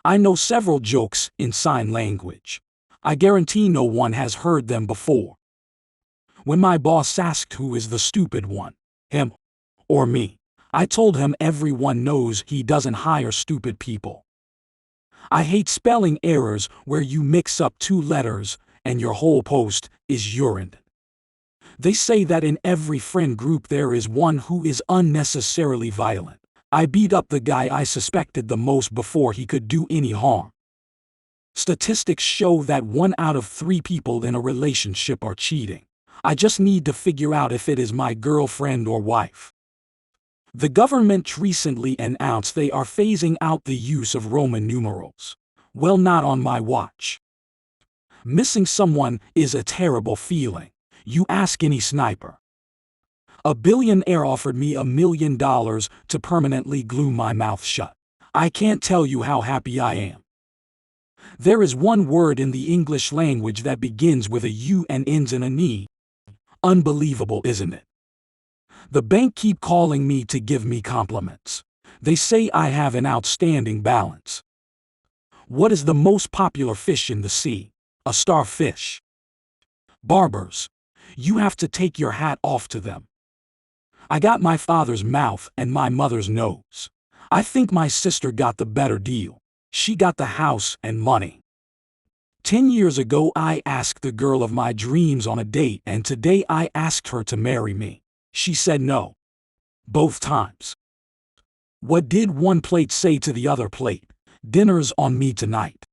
I know several jokes in sign language. I guarantee no one has heard them before. When my boss asked who is the stupid one, him or me, I told him everyone knows he doesn't hire stupid people. I hate spelling errors where you mix up two letters and your whole post is urine. They say that in every friend group there is one who is unnecessarily violent. I beat up the guy I suspected the most before he could do any harm. Statistics show that 1 out of 3 people in a relationship are cheating. I just need to figure out if it is my girlfriend or wife. The government recently announced they are phasing out the use of Roman numerals. Well, not on my watch. Missing someone is a terrible feeling. You ask any sniper. A billionaire offered me $1 million to permanently glue my mouth shut. I can't tell you how happy I am. There is one word in the English language that begins with a U and ends in an E. Unbelievable, isn't it? The bank keep calling me to give me compliments. They say I have an outstanding balance. What is the most popular fish in the sea? A starfish. Barbers. You have to take your hat off to them. I got my father's mouth and my mother's nose. I think my sister got the better deal. She got the house and money. 10 years ago I asked the girl of my dreams on a date, and today I asked her to marry me. She said no. Both times. What did one plate say to the other plate? Dinner's on me tonight.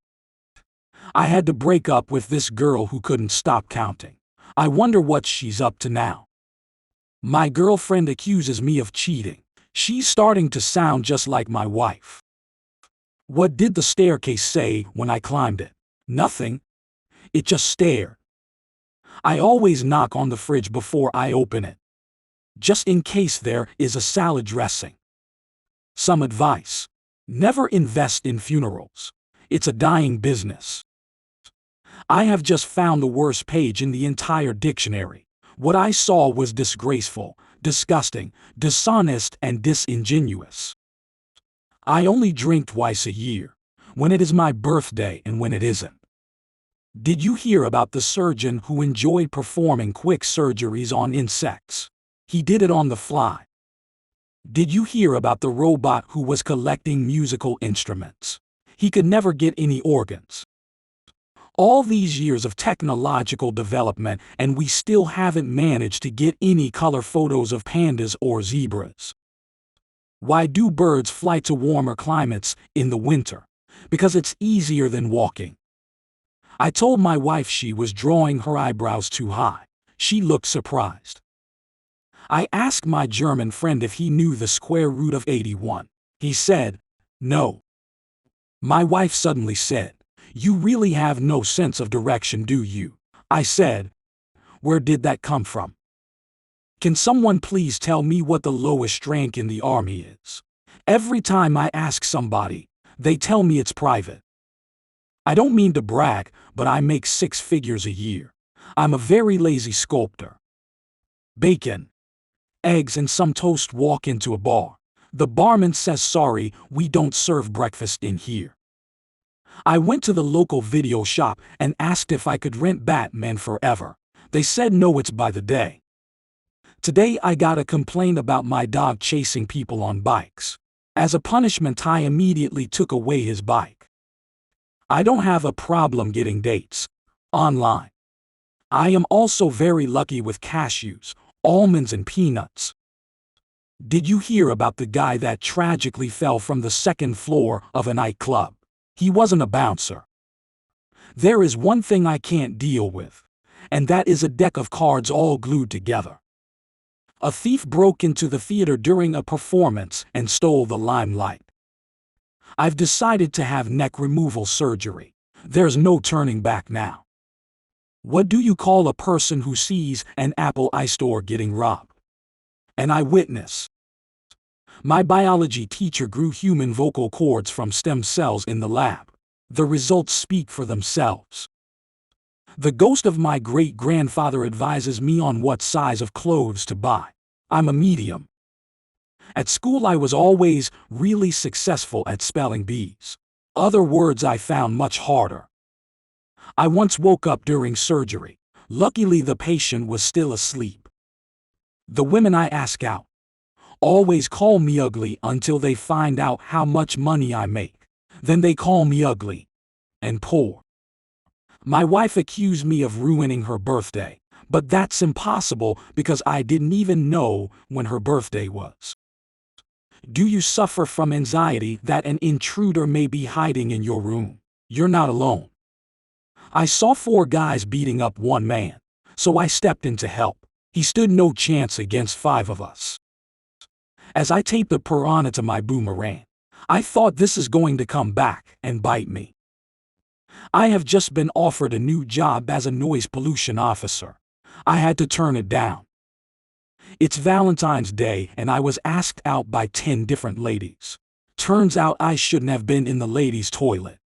I had to break up with this girl who couldn't stop counting. I wonder what she's up to now. My girlfriend accuses me of cheating. She's starting to sound just like my wife. What did the staircase say when I climbed it? Nothing. It just stared. I always knock on the fridge before I open it, just in case there is a salad dressing. Some advice. Never invest in funerals. It's a dying business. I have just found the worst page in the entire dictionary. What I saw was disgraceful, disgusting, dishonest, and disingenuous. I only drink twice a year, when it is my birthday and when it isn't. Did you hear about the surgeon who enjoyed performing quick surgeries on insects? He did it on the fly. Did you hear about the robot who was collecting musical instruments? He could never get any organs. All these years of technological development, and we still haven't managed to get any color photos of pandas or zebras. Why do birds fly to warmer climates in the winter? Because it's easier than walking. I told my wife she was drawing her eyebrows too high. She looked surprised. I asked my German friend if he knew the square root of 81. He said, no. My wife suddenly said, you really have no sense of direction, do you? I said, where did that come from? Can someone please tell me what the lowest rank in the army is? Every time I ask somebody, they tell me it's private. I don't mean to brag, but I make 6 figures a year. I'm a very lazy sculptor. Bacon, eggs, and some toast. Walk into a bar. The barman says, sorry, we don't serve breakfast in here. I went to the local video shop and asked if I could rent Batman Forever. They said no, it's by the day. Today I got a complaint about my dog chasing people on bikes. As a punishment, I immediately took away his bike. I don't have a problem getting dates online. I am also very lucky with cashews, almonds, and peanuts. Did you hear about the guy that tragically fell from the 2nd floor of a nightclub? He wasn't a bouncer. There is one thing I can't deal with, and that is a deck of cards all glued together. A thief broke into the theater during a performance and stole the limelight. I've decided to have neck removal surgery. There's no turning back now. What do you call a person who sees an Apple iStore getting robbed? An eyewitness. My biology teacher grew human vocal cords from stem cells in the lab. The results speak for themselves. The ghost of my great-grandfather advises me on what size of clothes to buy. I'm a medium. At school I was always really successful at spelling bees. Other words I found much harder. I once woke up during surgery. Luckily the patient was still asleep. The women I ask out always call me ugly until they find out how much money I make. Then they call me ugly and poor. My wife accused me of ruining her birthday, but that's impossible because I didn't even know when her birthday was. Do you suffer from anxiety that an intruder may be hiding in your room? You're not alone. I saw 4 guys beating up one man, so I stepped in to help. He stood no chance against 5 of us. As I taped the piranha to my boomerang, I thought this is going to come back and bite me. I have just been offered a new job as a noise pollution officer. I had to turn it down. It's Valentine's Day and I was asked out by 10 different ladies. Turns out I shouldn't have been in the ladies' toilet.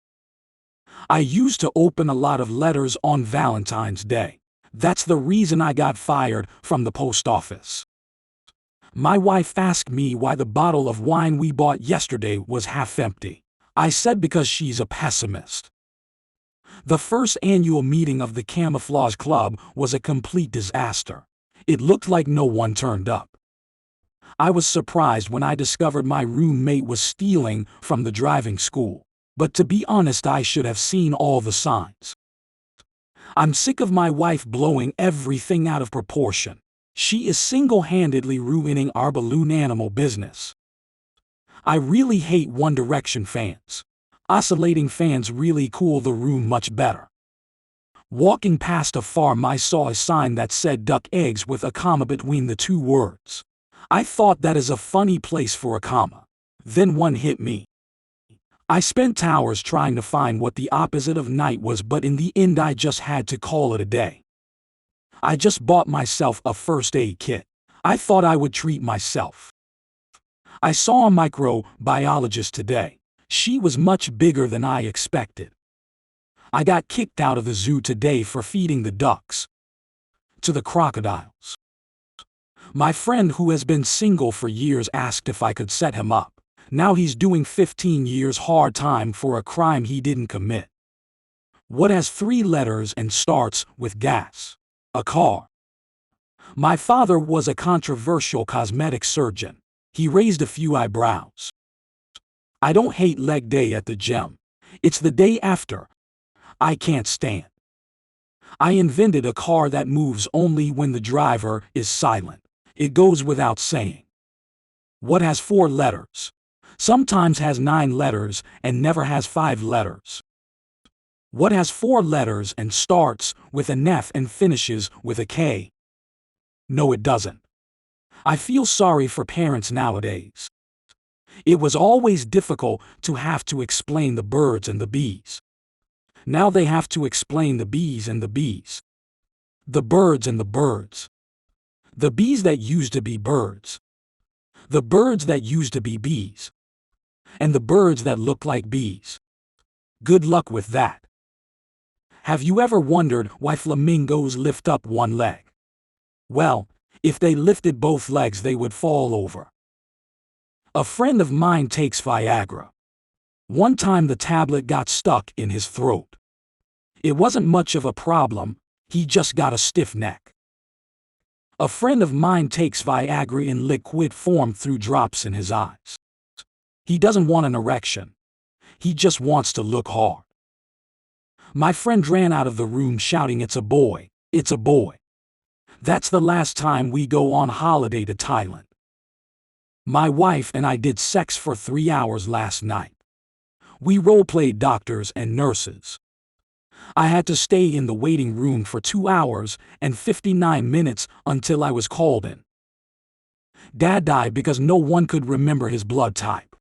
I used to open a lot of letters on Valentine's Day. That's the reason I got fired from the post office. My wife asked me why the bottle of wine we bought yesterday was half empty. I said because she's a pessimist. The first annual meeting of the Camouflage Club was a complete disaster. It looked like no one turned up. I was surprised when I discovered my roommate was stealing from the driving school. But to be honest, I should have seen all the signs. I'm sick of my wife blowing everything out of proportion. She is single-handedly ruining our balloon animal business. I really hate One Direction fans. Oscillating fans really cool the room much better. Walking past a farm I saw a sign that said duck eggs with a comma between the 2 words. I thought that is a funny place for a comma. Then one hit me. I spent hours trying to find what the opposite of night was, but in the end I just had to call it a day. I just bought myself a first aid kit. I thought I would treat myself. I saw a microbiologist today. She was much bigger than I expected. I got kicked out of the zoo today for feeding the ducks to the crocodiles. My friend who has been single for years asked if I could set him up. Now he's doing 15 years hard time for a crime he didn't commit. What has 3 letters and starts with gas? A car. My father was a controversial cosmetic surgeon. He raised a few eyebrows. I don't hate leg day at the gym. It's the day after I can't stand. I invented a car that moves only when the driver is silent. It goes without saying. What has 4 letters? Sometimes has 9 letters and never has 5 letters. What has 4 letters and starts with an F and finishes with a K? No, it doesn't. I feel sorry for parents nowadays. It was always difficult to have to explain the birds and the bees. Now they have to explain the bees and the bees. The birds and the birds. The bees that used to be birds. The birds that used to be bees. And the birds that look like bees. Good luck with that. Have you ever wondered why flamingos lift up one leg? Well, if they lifted both legs they would fall over. A friend of mine takes Viagra. One time the tablet got stuck in his throat. It wasn't much of a problem, he just got a stiff neck. A friend of mine takes Viagra in liquid form through drops in his eyes. He doesn't want an erection. He just wants to look hard. My friend ran out of the room shouting, "It's a boy, it's a boy." That's the last time we go on holiday to Thailand. My wife and I did sex for 3 hours last night. We role-played doctors and nurses. I had to stay in the waiting room for 2 hours and 59 minutes until I was called in. Dad died because no one could remember his blood type.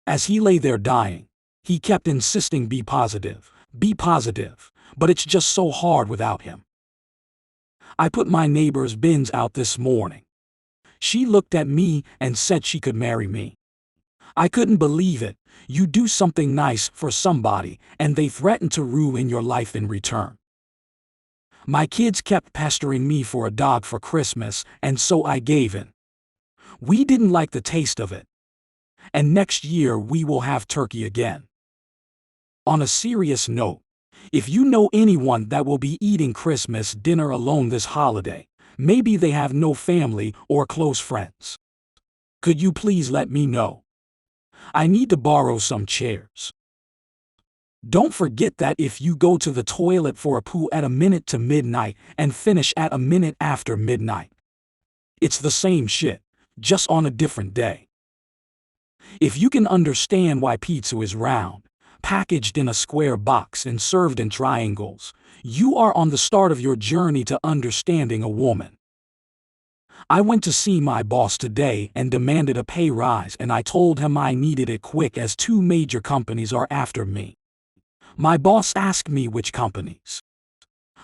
As he lay there dying, he kept insisting be positive, but it's just so hard without him. I put my neighbor's bins out this morning. She looked at me and said she could marry me. I couldn't believe it. You do something nice for somebody and they threaten to ruin your life in return. My kids kept pestering me for a dog for Christmas, and so I gave in. We didn't like the taste of it. And next year we will have turkey again. On a serious note, if you know anyone that will be eating Christmas dinner alone this holiday, maybe they have no family or close friends, could you please let me know? I need to borrow some chairs. Don't forget that if you go to the toilet for a poo at a minute to midnight and finish at a minute after midnight, it's the same shit, just on a different day. If you can understand why pizza is round, packaged in a square box and served in triangles, you are on the start of your journey to understanding a woman. I went to see my boss today and demanded a pay rise, and I told him I needed it quick as 2 major companies are after me. My boss asked me which companies.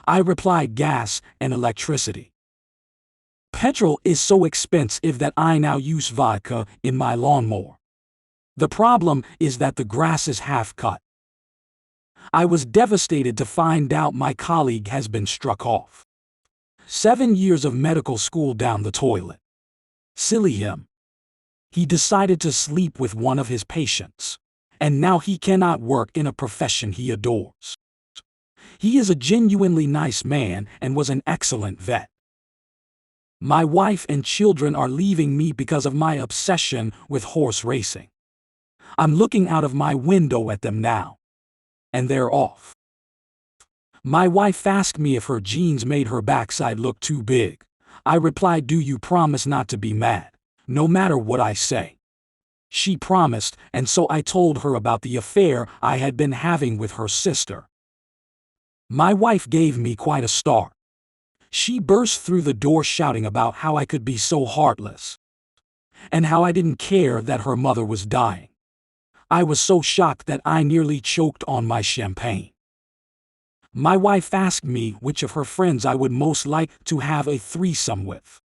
I replied gas and electricity. Petrol is so expensive that I now use vodka in my lawnmower. The problem is that the grass is half cut. I was devastated to find out my colleague has been struck off. 7 years of medical school down the toilet. Silly him. He decided to sleep with one of his patients, and now he cannot work in a profession he adores. He is a genuinely nice man and was an excellent vet. My wife and children are leaving me because of my obsession with horse racing. I'm looking out of my window at them now, and they're off. My wife asked me if her jeans made her backside look too big. I replied, do you promise not to be mad, no matter what I say? She promised, and so I told her about the affair I had been having with her sister. My wife gave me quite a start. She burst through the door shouting about how I could be so heartless, and how I didn't care that her mother was dying. I was so shocked that I nearly choked on my champagne. My wife asked me which of her friends I would most like to have a threesome with.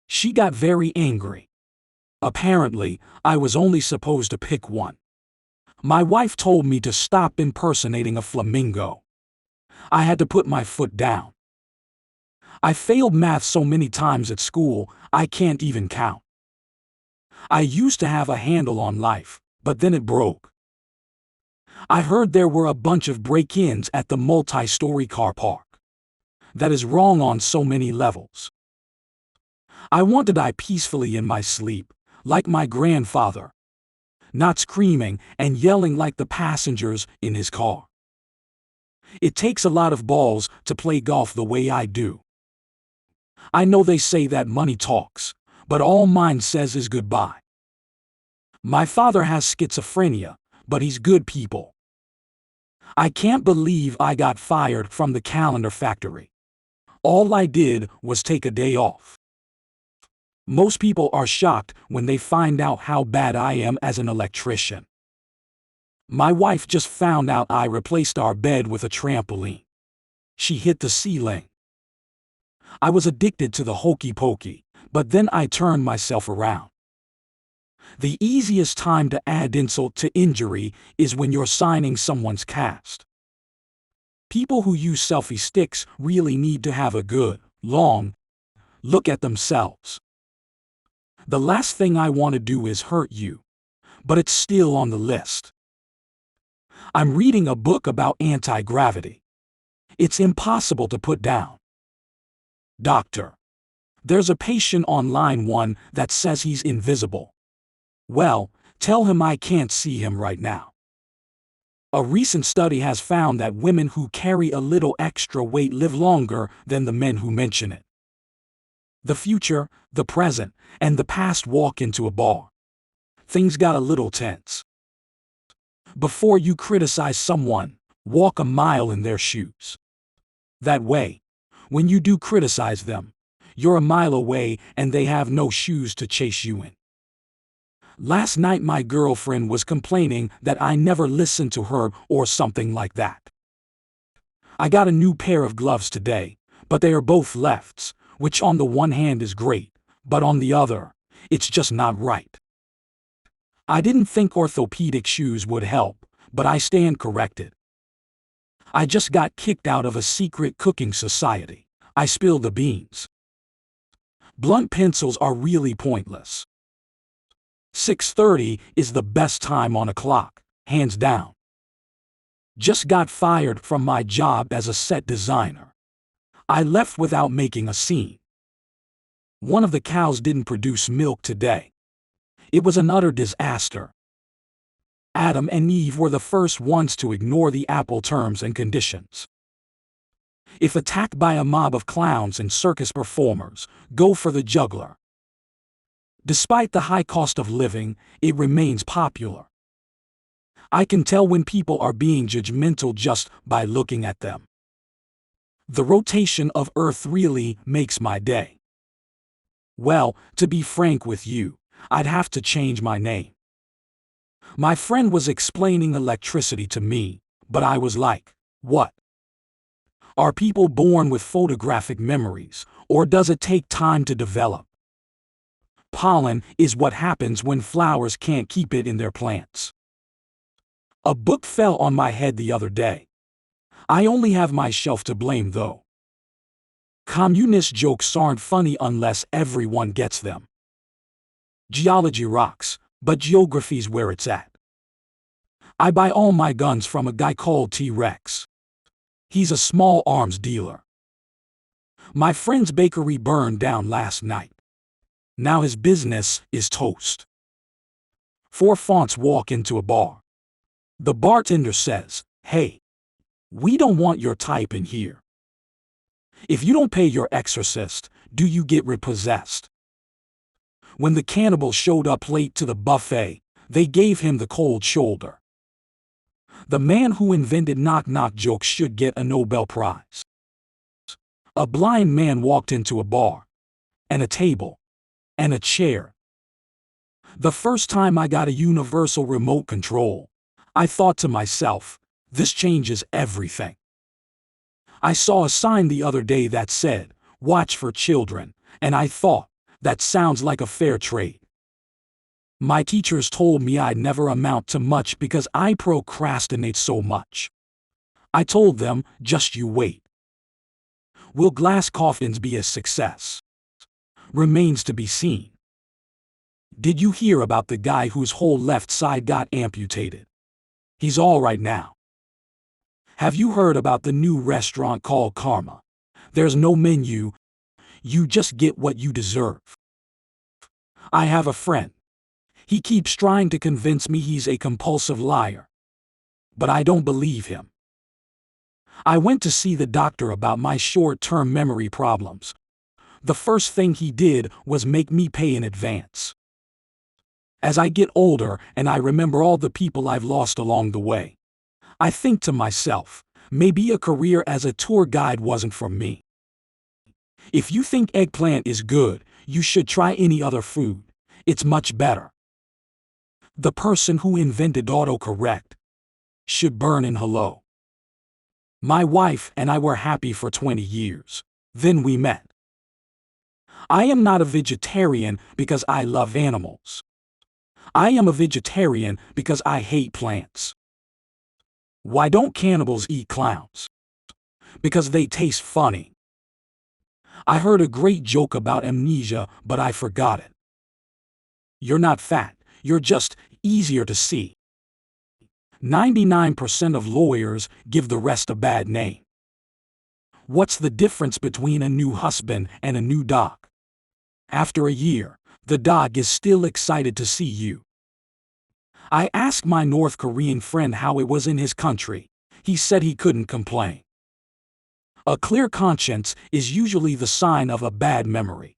She got very angry. Apparently, I was only supposed to pick one. My wife told me to stop impersonating a flamingo. I had to put my foot down. I failed math so many times at school, I can't even count. I used to have a handle on life, but then it broke. I heard there were a bunch of break-ins at the multi-story car park. That is wrong on so many levels. I want to die peacefully in my sleep, like my grandfather, not screaming and yelling like the passengers in his car. It takes a lot of balls to play golf the way I do. I know they say that money talks, but all mine says is goodbye. My father has schizophrenia, but he's good people. I can't believe I got fired from the calendar factory. All I did was take a day off. Most people are shocked when they find out how bad I am as an electrician. My wife just found out I replaced our bed with a trampoline. She hit the ceiling. I was addicted to the hokey pokey, but then I turned myself around. The easiest time to add insult to injury is when you're signing someone's cast. People who use selfie sticks really need to have a good, long look at themselves. The last thing I want to do is hurt you, but it's still on the list. I'm reading a book about anti-gravity. It's impossible to put down. Doctor. There's a patient on line 1 that says he's invisible. Well, tell him I can't see him right now. A recent study has found that women who carry a little extra weight live longer than the men who mention it. The future, the present, and the past walk into a bar. Things got a little tense. Before you criticize someone, Walk a mile in their shoes. That way, when you do criticize them, you're a mile away and they have no shoes to chase you in. Last night my girlfriend was complaining that I never listen to her or something like that. I got a new pair of gloves today, but they are both lefts, which on the one hand is great, but on the other, it's just not right. I didn't think orthopedic shoes would help, but I stand corrected. I just got kicked out of a secret cooking society. I spilled the beans. Blunt pencils are really pointless. 6:30 is the best time on a clock, hands down. Just got fired from my job as a set designer. I left without making a scene. One of the cows didn't produce milk today. It was an utter disaster. Adam and Eve were the first ones to ignore the Apple terms and conditions. If attacked by a mob of clowns and circus performers, go for the juggler. Despite the high cost of living, it remains popular. I can tell when people are being judgmental just by looking at them. The rotation of Earth really makes my day. Well, to be frank with you, I'd have to change my name. My friend was explaining electricity to me, but I was like, what? Are people born with photographic memories, or does it take time to develop? Pollen is what happens when flowers can't keep it in their plants. A book fell on my head the other day. I only have myself to blame though. Communist jokes aren't funny unless everyone gets them. Geology rocks, but geography's where it's at. I buy all my guns from a guy called T-Rex. He's a small arms dealer. My friend's bakery burned down last night. Now his business is toast. 4 fonts walk into a bar. The bartender says, "Hey, we don't want your type in here. If you don't pay your exorcist, do you get repossessed?" When the cannibal showed up late to the buffet, they gave him the cold shoulder. The man who invented knock-knock jokes should get a Nobel Prize. A blind man walked into a bar, and a table, and a chair. The first time I got a universal remote control, I thought to myself, this changes everything. I saw a sign the other day that said, "Watch for children," and I thought, that sounds like a fair trade. My teachers told me I'd never amount to much because I procrastinate so much. I told them, just you wait. Will glass coffins be a success? Remains to be seen. Did you hear about the guy whose whole left side got amputated? He's all right now. Have you heard about the new restaurant called Karma? There's no menu. You just get what you deserve. I have a friend. He keeps trying to convince me he's a compulsive liar. But I don't believe him. I went to see the doctor about my short-term memory problems. The first thing he did was make me pay in advance. As I get older and I remember all the people I've lost along the way, I think to myself, maybe a career as a tour guide wasn't for me. If you think eggplant is good, you should try any other food. It's much better. The person who invented autocorrect should burn in hello. My wife and I were happy for 20 years. Then we met. I am not a vegetarian because I love animals. I am a vegetarian because I hate plants. Why don't cannibals eat clowns? Because they taste funny. I heard a great joke about amnesia, but I forgot it. You're not fat, you're just easier to see. 99% of lawyers give the rest a bad name. What's the difference between a new husband and a new dog? After a year, the dog is still excited to see you. I asked my North Korean friend how it was in his country. He said he couldn't complain. A clear conscience is usually the sign of a bad memory.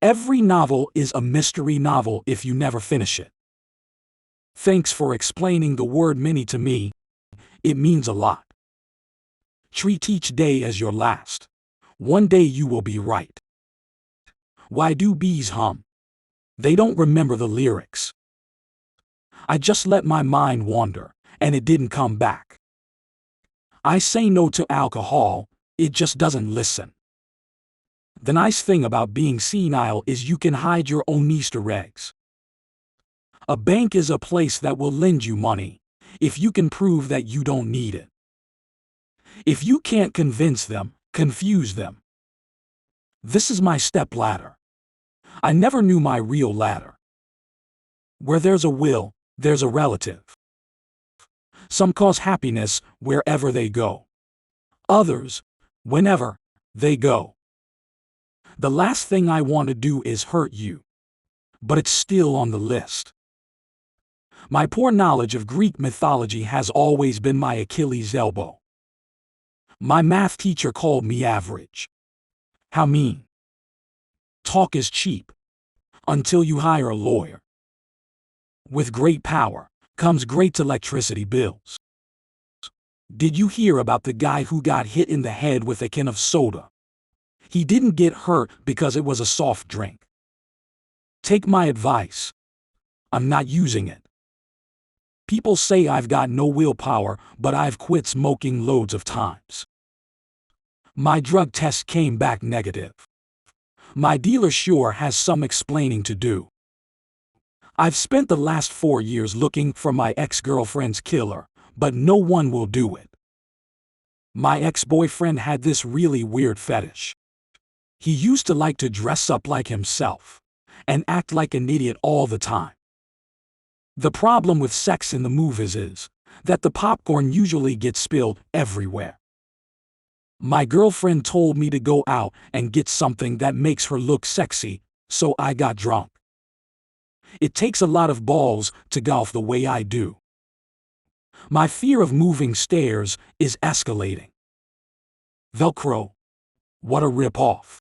Every novel is a mystery novel if you never finish it. Thanks for explaining the word mini to me. It means a lot. Treat each day as your last. One day you will be right. Why do bees hum? They don't remember the lyrics. I just let my mind wander, and it didn't come back. I say no to alcohol, it just doesn't listen. The nice thing about being senile is you can hide your own Easter eggs. A bank is a place that will lend you money, if you can prove that you don't need it. If you can't convince them, confuse them. This is my stepladder. I never knew my real ladder. Where there's a will, there's a relative. Some cause happiness wherever they go. Others, whenever they go. The last thing I want to do is hurt you. But it's still on the list. My poor knowledge of Greek mythology has always been my Achilles' elbow. My math teacher called me average. How mean. Talk is cheap. Until you hire a lawyer. With great power comes great electricity bills. Did you hear about the guy who got hit in the head with a can of soda? He didn't get hurt because it was a soft drink. Take my advice. I'm not using it. People say I've got no willpower, but I've quit smoking loads of times. My drug test came back negative. My dealer sure has some explaining to do. I've spent the last 4 years looking for my ex-girlfriend's killer, but no one will do it. My ex-boyfriend had this really weird fetish. He used to like to dress up like himself and act like an idiot all the time. The problem with sex in the movies is that the popcorn usually gets spilled everywhere. My girlfriend told me to go out and get something that makes her look sexy, so I got drunk. It takes a lot of balls to golf the way I do. My fear of moving stairs is escalating. Velcro. What a rip-off.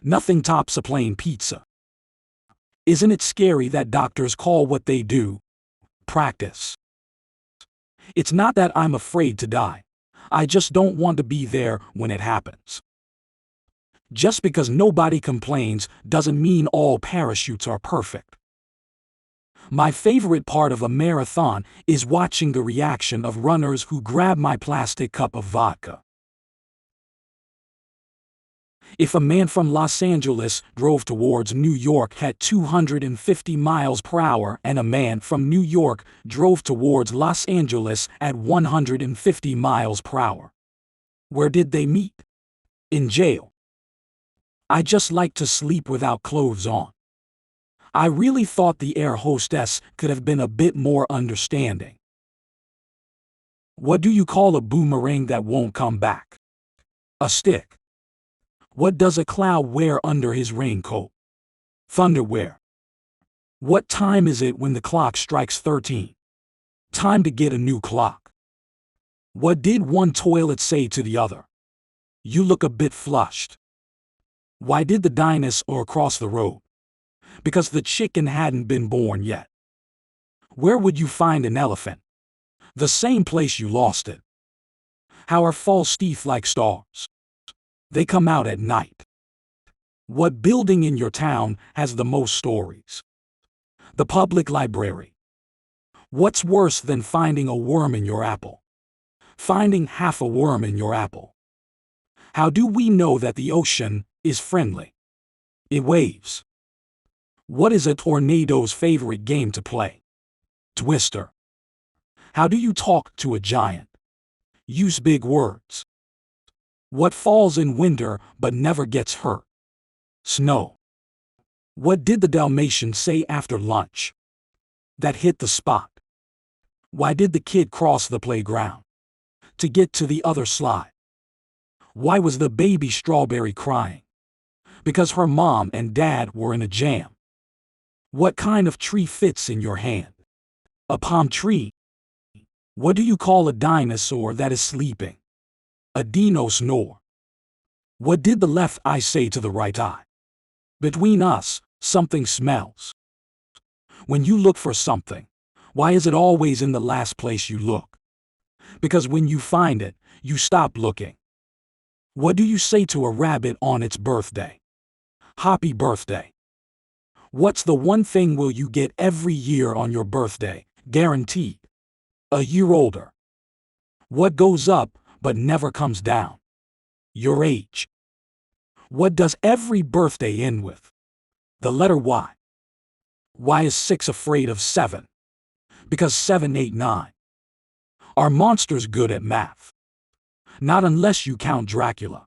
Nothing tops a plain pizza. Isn't it scary that doctors call what they do practice? It's not that I'm afraid to die. I just don't want to be there when it happens. Just because nobody complains doesn't mean all parachutes are perfect. My favorite part of a marathon is watching the reaction of runners who grab my plastic cup of vodka. If a man from Los Angeles drove towards New York at 250 miles per hour and a man from New York drove towards Los Angeles at 150 miles per hour, where did they meet? In jail. I just like to sleep without clothes on. I really thought the air hostess could have been a bit more understanding. What do you call a boomerang that won't come back? A stick. What does a cloud wear under his raincoat? Thunderwear. What time is it when the clock strikes 13? Time to get a new clock. What did one toilet say to the other? You look a bit flushed. Why did the dinosaur cross the road? Because the chicken hadn't been born yet. Where would you find an elephant? The same place you lost it. How are false teeth like stars? They come out at night. What building in your town has the most stories? The public library. What's worse than finding a worm in your apple? Finding half a worm in your apple. How do we know that the ocean is friendly? It waves. What is a tornado's favorite game to play? Twister. How do you talk to a giant? Use big words. What falls in winter but never gets hurt? Snow. What did the Dalmatian say after lunch? That hit the spot. Why did the kid cross the playground? To get to the other slide. Why was the baby strawberry crying? Because her mom and dad were in a jam. What kind of tree fits in your hand? A palm tree. What do you call a dinosaur that is sleeping? A dino snore. What did the left eye say to the right eye? Between us, something smells. When you look for something, why is it always in the last place you look? Because when you find it, you stop looking. What do you say to a rabbit on its birthday? Happy birthday. What's the one thing will you get every year on your birthday, guaranteed? A year older. What goes up but never comes down? Your age. What does every birthday end with? The letter Y. Why is 6 afraid of 7? Because 7, 8, 9. Are monsters good at math? Not unless you count Dracula.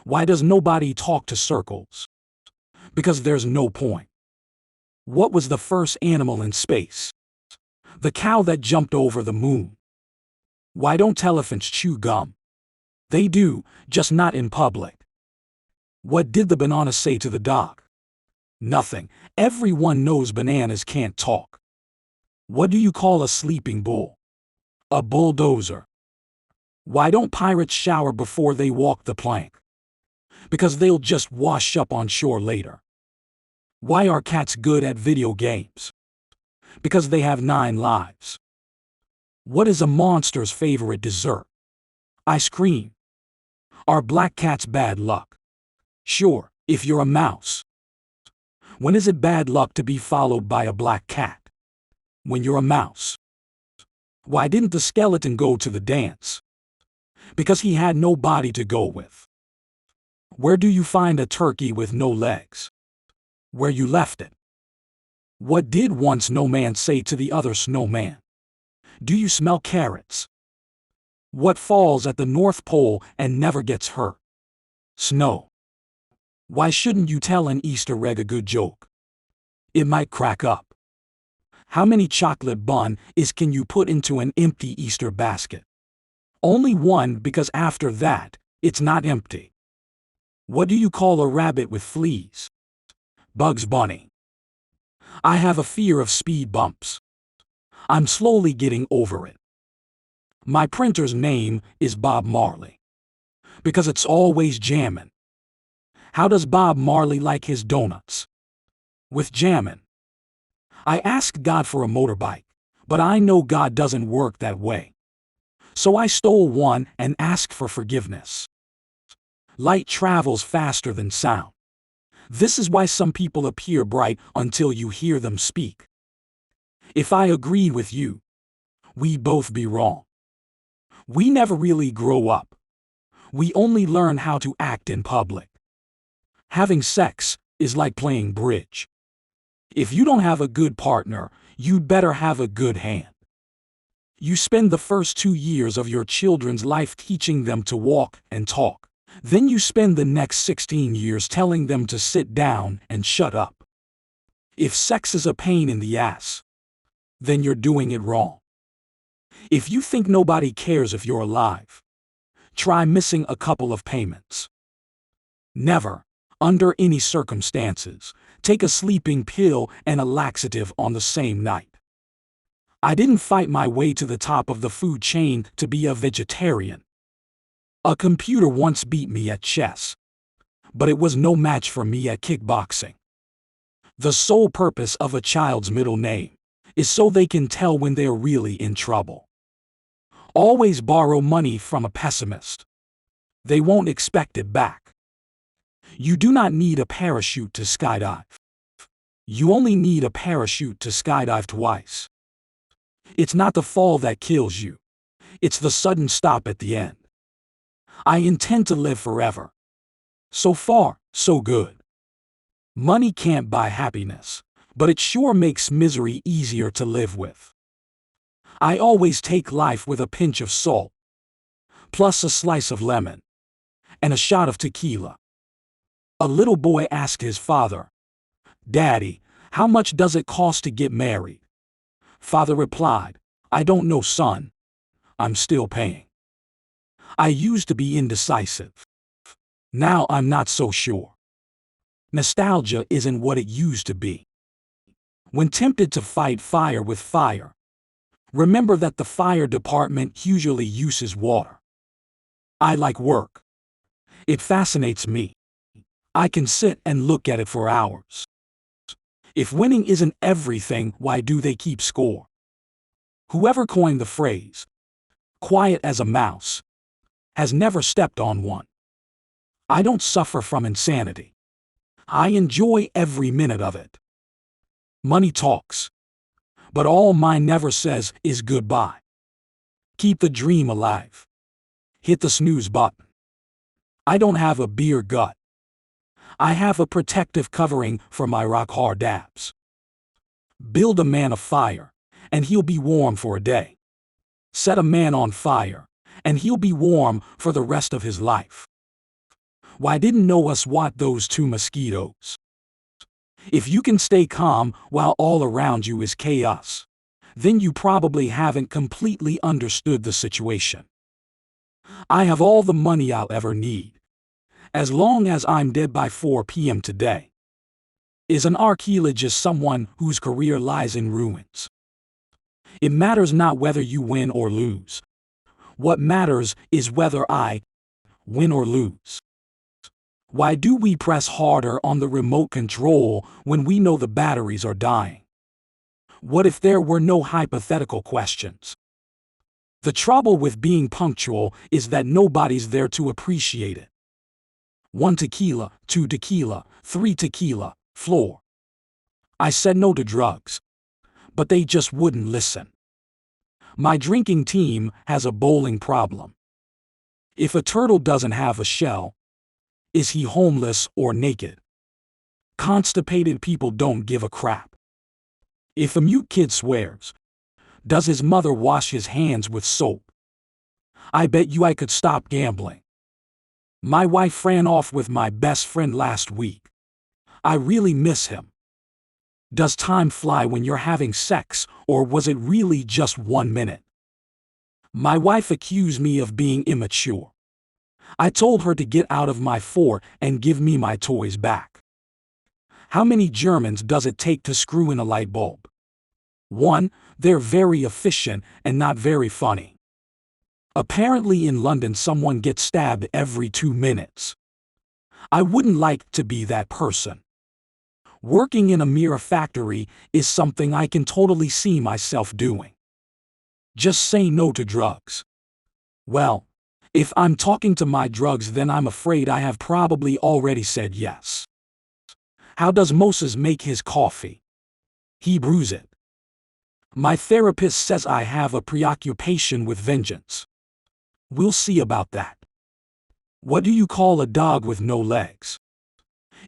Why does nobody talk to circles? Because there's no point. What was the first animal in space? The cow that jumped over the moon. Why don't elephants chew gum? They do, just not in public. What did the banana say to the dog? Nothing. Everyone knows bananas can't talk. What do you call a sleeping bull? A bulldozer. Why don't pirates shower before they walk the plank? Because they'll just wash up on shore later. Why are cats good at video games? Because they have 9 lives. What is a monster's favorite dessert? Ice cream. Are black cats bad luck? Sure, if you're a mouse. When is it bad luck to be followed by a black cat? When you're a mouse. Why didn't the skeleton go to the dance? Because he had nobody to go with. Where do you find a turkey with no legs? Where you left it. What did one snowman say to the other snowman? Do you smell carrots? What falls at the North Pole and never gets hurt? Snow. Why shouldn't you tell an Easter egg a good joke? It might crack up. How many chocolate bunnies can you put into an empty Easter basket? Only one, because after that, it's not empty. What do you call a rabbit with fleas? Bugs Bunny. I have a fear of speed bumps. I'm slowly getting over it. My printer's name is Bob Marley. Because it's always jammin'. How does Bob Marley like his donuts? With jammin'. I asked God for a motorbike, but I know God doesn't work that way. So I stole one and asked for forgiveness. Light travels faster than sound. This is why some people appear bright until you hear them speak. If I agreed with you, we'd both be wrong. We never really grow up. We only learn how to act in public. Having sex is like playing bridge. If you don't have a good partner, you'd better have a good hand. You spend the first 2 years of your children's life teaching them to walk and talk. Then you spend the next 16 years telling them to sit down and shut up. If sex is a pain in the ass, then you're doing it wrong. If you think nobody cares if you're alive, try missing a couple of payments. Never, under any circumstances, take a sleeping pill and a laxative on the same night. I didn't fight my way to the top of the food chain to be a vegetarian. A computer once beat me at chess, but it was no match for me at kickboxing. The sole purpose of a child's middle name is so they can tell when they're really in trouble. Always borrow money from a pessimist. They won't expect it back. You do not need a parachute to skydive. You only need a parachute to skydive twice. It's not the fall that kills you. It's the sudden stop at the end. I intend to live forever. So far, so good. Money can't buy happiness, but it sure makes misery easier to live with. I always take life with a pinch of salt, plus a slice of lemon, and a shot of tequila. A little boy asked his father, "Daddy, how much does it cost to get married?" Father replied, "I don't know, son. I'm still paying." I used to be indecisive. Now I'm not so sure. Nostalgia isn't what it used to be. When tempted to fight fire with fire, remember that the fire department usually uses water. I like work. It fascinates me. I can sit and look at it for hours. If winning isn't everything, why do they keep score? Whoever coined the phrase, quiet as a mouse, has never stepped on one. I don't suffer from insanity. I enjoy every minute of it. Money talks, but all mine never says is goodbye. Keep the dream alive. Hit the snooze button. I don't have a beer gut. I have a protective covering for my rock-hard abs. Build a man a fire, and he'll be warm for a day. Set a man on fire, and he'll be warm for the rest of his life. Why didn't know us what those two mosquitoes? If you can stay calm while all around you is chaos, then you probably haven't completely understood the situation. I have all the money I'll ever need, as long as I'm dead by 4 p.m. today. Is an archaeologist someone whose career lies in ruins? It matters not whether you win or lose. What matters is whether I win or lose. Why do we press harder on the remote control when we know the batteries are dying? What if there were no hypothetical questions? The trouble with being punctual is that nobody's there to appreciate it. 1 tequila, 2 tequila, 3 tequila, floor. I said no to drugs, but they just wouldn't listen. My drinking team has a bowling problem. If a turtle doesn't have a shell, is he homeless or naked? Constipated people don't give a crap. If a mute kid swears, does his mother wash his hands with soap? I bet you I could stop gambling. My wife ran off with my best friend last week. I really miss him. Does time fly when you're having sex, or was it really just 1 minute? My wife accused me of being immature. I told her to get out of my fort and give me my toys back. How many Germans does it take to screw in a light bulb? 1, they're very efficient and not very funny. Apparently in London someone gets stabbed every 2 minutes. I wouldn't like to be that person. Working in a mirror factory is something I can totally see myself doing. Just say no to drugs. Well, if I'm talking to my drugs, then I'm afraid I have probably already said yes. How does Moses make his coffee? He brews it. My therapist says I have a preoccupation with vengeance. We'll see about that. What do you call a dog with no legs?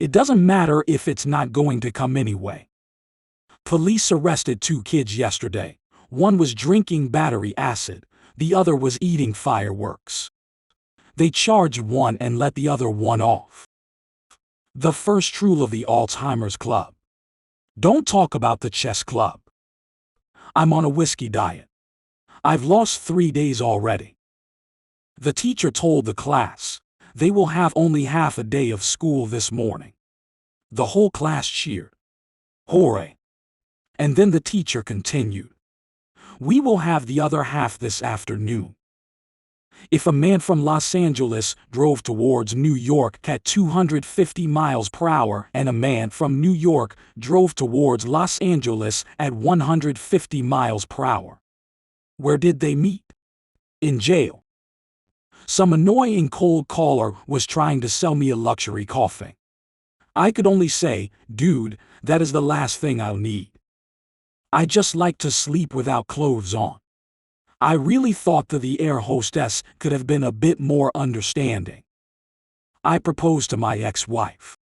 It doesn't matter if it's not going to come anyway. Police arrested 2 kids yesterday. One was drinking battery acid, the other was eating fireworks. They charged one and let the other one off. The first rule of the Alzheimer's Club: don't talk about the chess club. I'm on a whiskey diet. I've lost 3 days already. The teacher told the class they will have only half a day of school this morning. The whole class cheered. Hooray! And then the teacher continued, we will have the other half this afternoon. If a man from Los Angeles drove towards New York at 250 miles per hour and a man from New York drove towards Los Angeles at 150 miles per hour, where did they meet? In jail. Some annoying cold caller was trying to sell me a luxury coffee. I could only say, dude, that is the last thing I'll need. I just like to sleep without clothes on. I really thought that the air hostess could have been a bit more understanding. I proposed to my ex-wife,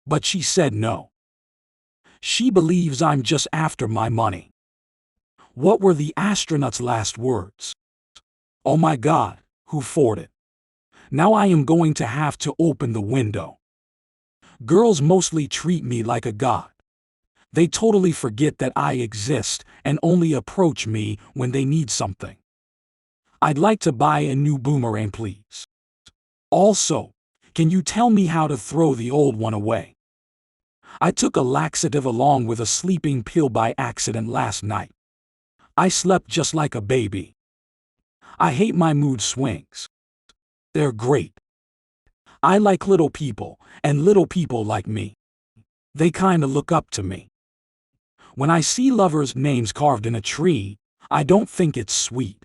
but she said no. She believes I'm just after my money. What were the astronaut's last words? Oh my God, who farted? Now I am going to have to open the window. Girls mostly treat me like a god. They totally forget that I exist and only approach me when they need something. I'd like to buy a new boomerang, please. Also, can you tell me how to throw the old one away? I took a laxative along with a sleeping pill by accident last night. I slept just like a baby. I hate my mood swings. They're great. I like little people, and little people like me. They kinda look up to me. When I see lovers' names carved in a tree, I don't think it's sweet.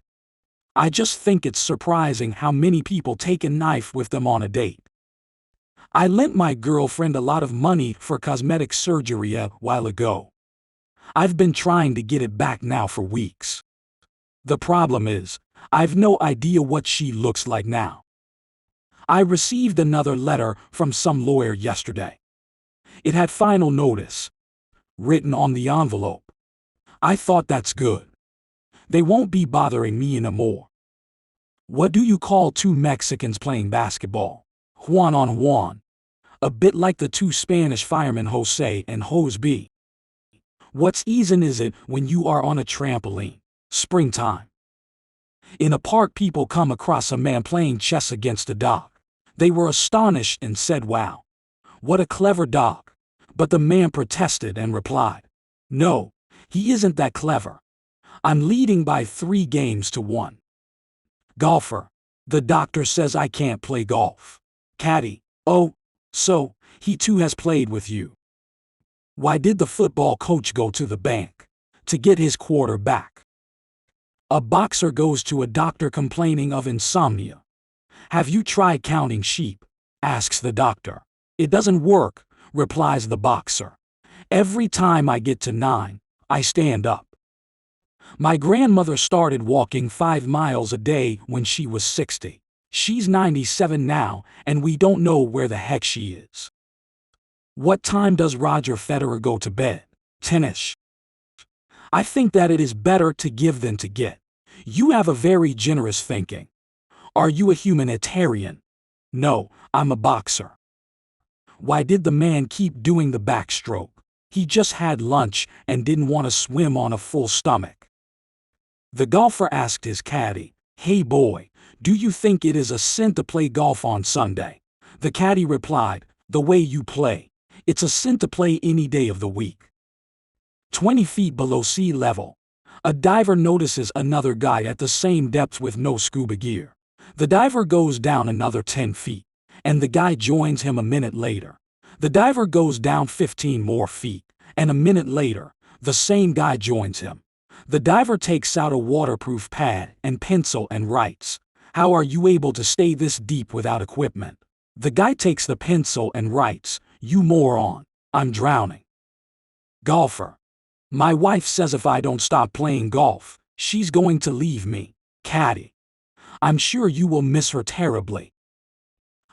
I just think it's surprising how many people take a knife with them on a date. I lent my girlfriend a lot of money for cosmetic surgery a while ago. I've been trying to get it back now for weeks. The problem is, I've no idea what she looks like now. I received another letter from some lawyer yesterday. It had final notice written on the envelope. I thought that's good. They won't be bothering me anymore. What do you call two Mexicans playing basketball? Juan on Juan. A bit like the two Spanish firemen Jose and Jose. What's easy is it when you are on a trampoline? Springtime. In a park, people come across a man playing chess against a dog. They were astonished and said, "Wow, what a clever dog." But the man protested and replied, "No, he isn't that clever. I'm leading by 3-1. Golfer. The doctor says I can't play golf. Caddy. Oh, so he too has played with you. Why did the football coach go to the bank? To get his quarter back. A boxer goes to a doctor complaining of insomnia. Have you tried counting sheep? Asks the doctor. It doesn't work, replies the boxer. Every time I get to 9, I stand up. My grandmother started walking 5 miles a day when she was 60. She's 97 now, and we don't know where the heck she is. What time does Roger Federer go to bed? 10ish. I think that it is better to give than to get. You have a very generous thinking. Are you a humanitarian? No, I'm a boxer. Why did the man keep doing the backstroke? He just had lunch and didn't want to swim on a full stomach. The golfer asked his caddy, "Hey boy, do you think it is a sin to play golf on Sunday?" The caddy replied, "The way you play, it's a sin to play any day of the week." 20 feet below sea level, a diver notices another guy at the same depth with no scuba gear. The diver goes down another 10 feet, and the guy joins him a minute later. The diver goes down 15 more feet, and a minute later, the same guy joins him. The diver takes out a waterproof pad and pencil and writes, "How are you able to stay this deep without equipment?" The guy takes the pencil and writes, "You moron, I'm drowning." Golfer. My wife says if I don't stop playing golf, she's going to leave me. Caddy. I'm sure you will miss her terribly.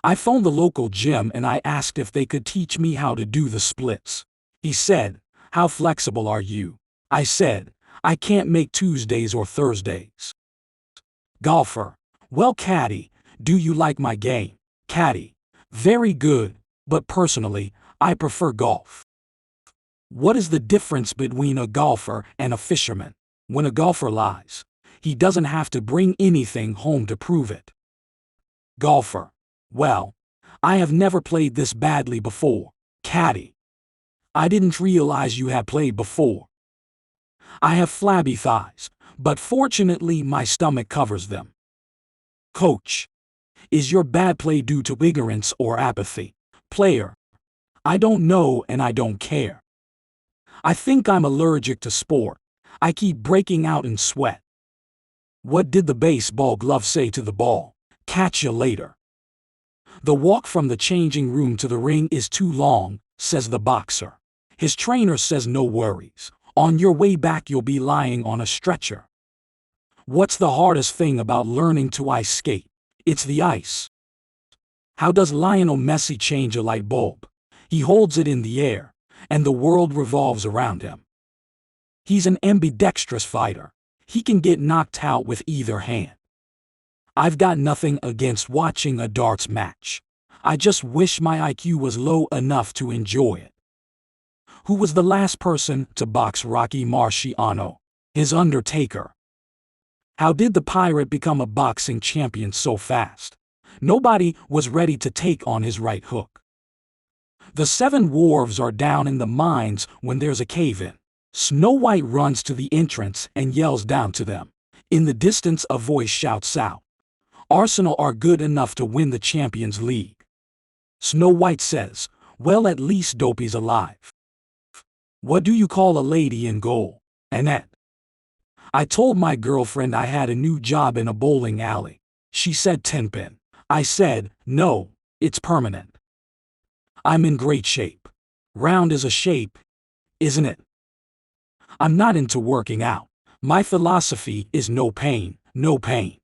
I phoned the local gym and I asked if they could teach me how to do the splits. He said, "How flexible are you?" I said, "I can't make Tuesdays or Thursdays." Golfer. Well, caddy, do you like my game? Caddy. Very good, but personally, I prefer golf. What is the difference between a golfer and a fisherman? When a golfer lies, he doesn't have to bring anything home to prove it. Golfer. Well, I have never played this badly before. Caddy. I didn't realize you had played before. I have flabby thighs, but fortunately my stomach covers them. Coach. Is your bad play due to ignorance or apathy? Player. I don't know and I don't care. I think I'm allergic to sport. I keep breaking out in sweat. What did the baseball glove say to the ball? Catch you later. The walk from the changing room to the ring is too long, says the boxer. His trainer says no worries. On your way back you'll be lying on a stretcher. What's the hardest thing about learning to ice skate? It's the ice. How does Lionel Messi change a light bulb? He holds it in the air, and the world revolves around him. He's an ambidextrous fighter. He can get knocked out with either hand. I've got nothing against watching a darts match. I just wish my IQ was low enough to enjoy it. Who was the last person to box Rocky Marciano? His Undertaker. How did the Pirate become a boxing champion so fast? Nobody was ready to take on his right hook. The 7 dwarves are down in the mines when there's a cave-in. Snow White runs to the entrance and yells down to them. In the distance a voice shouts out, "Arsenal are good enough to win the Champions League." Snow White says, "Well, at least Dopey's alive." What do you call a lady in goal? Annette. I told my girlfriend I had a new job in a bowling alley. She said 10 pin. I said, no, it's permanent. I'm in great shape. Round is a shape, isn't it? I'm not into working out. My philosophy is no pain, no pain.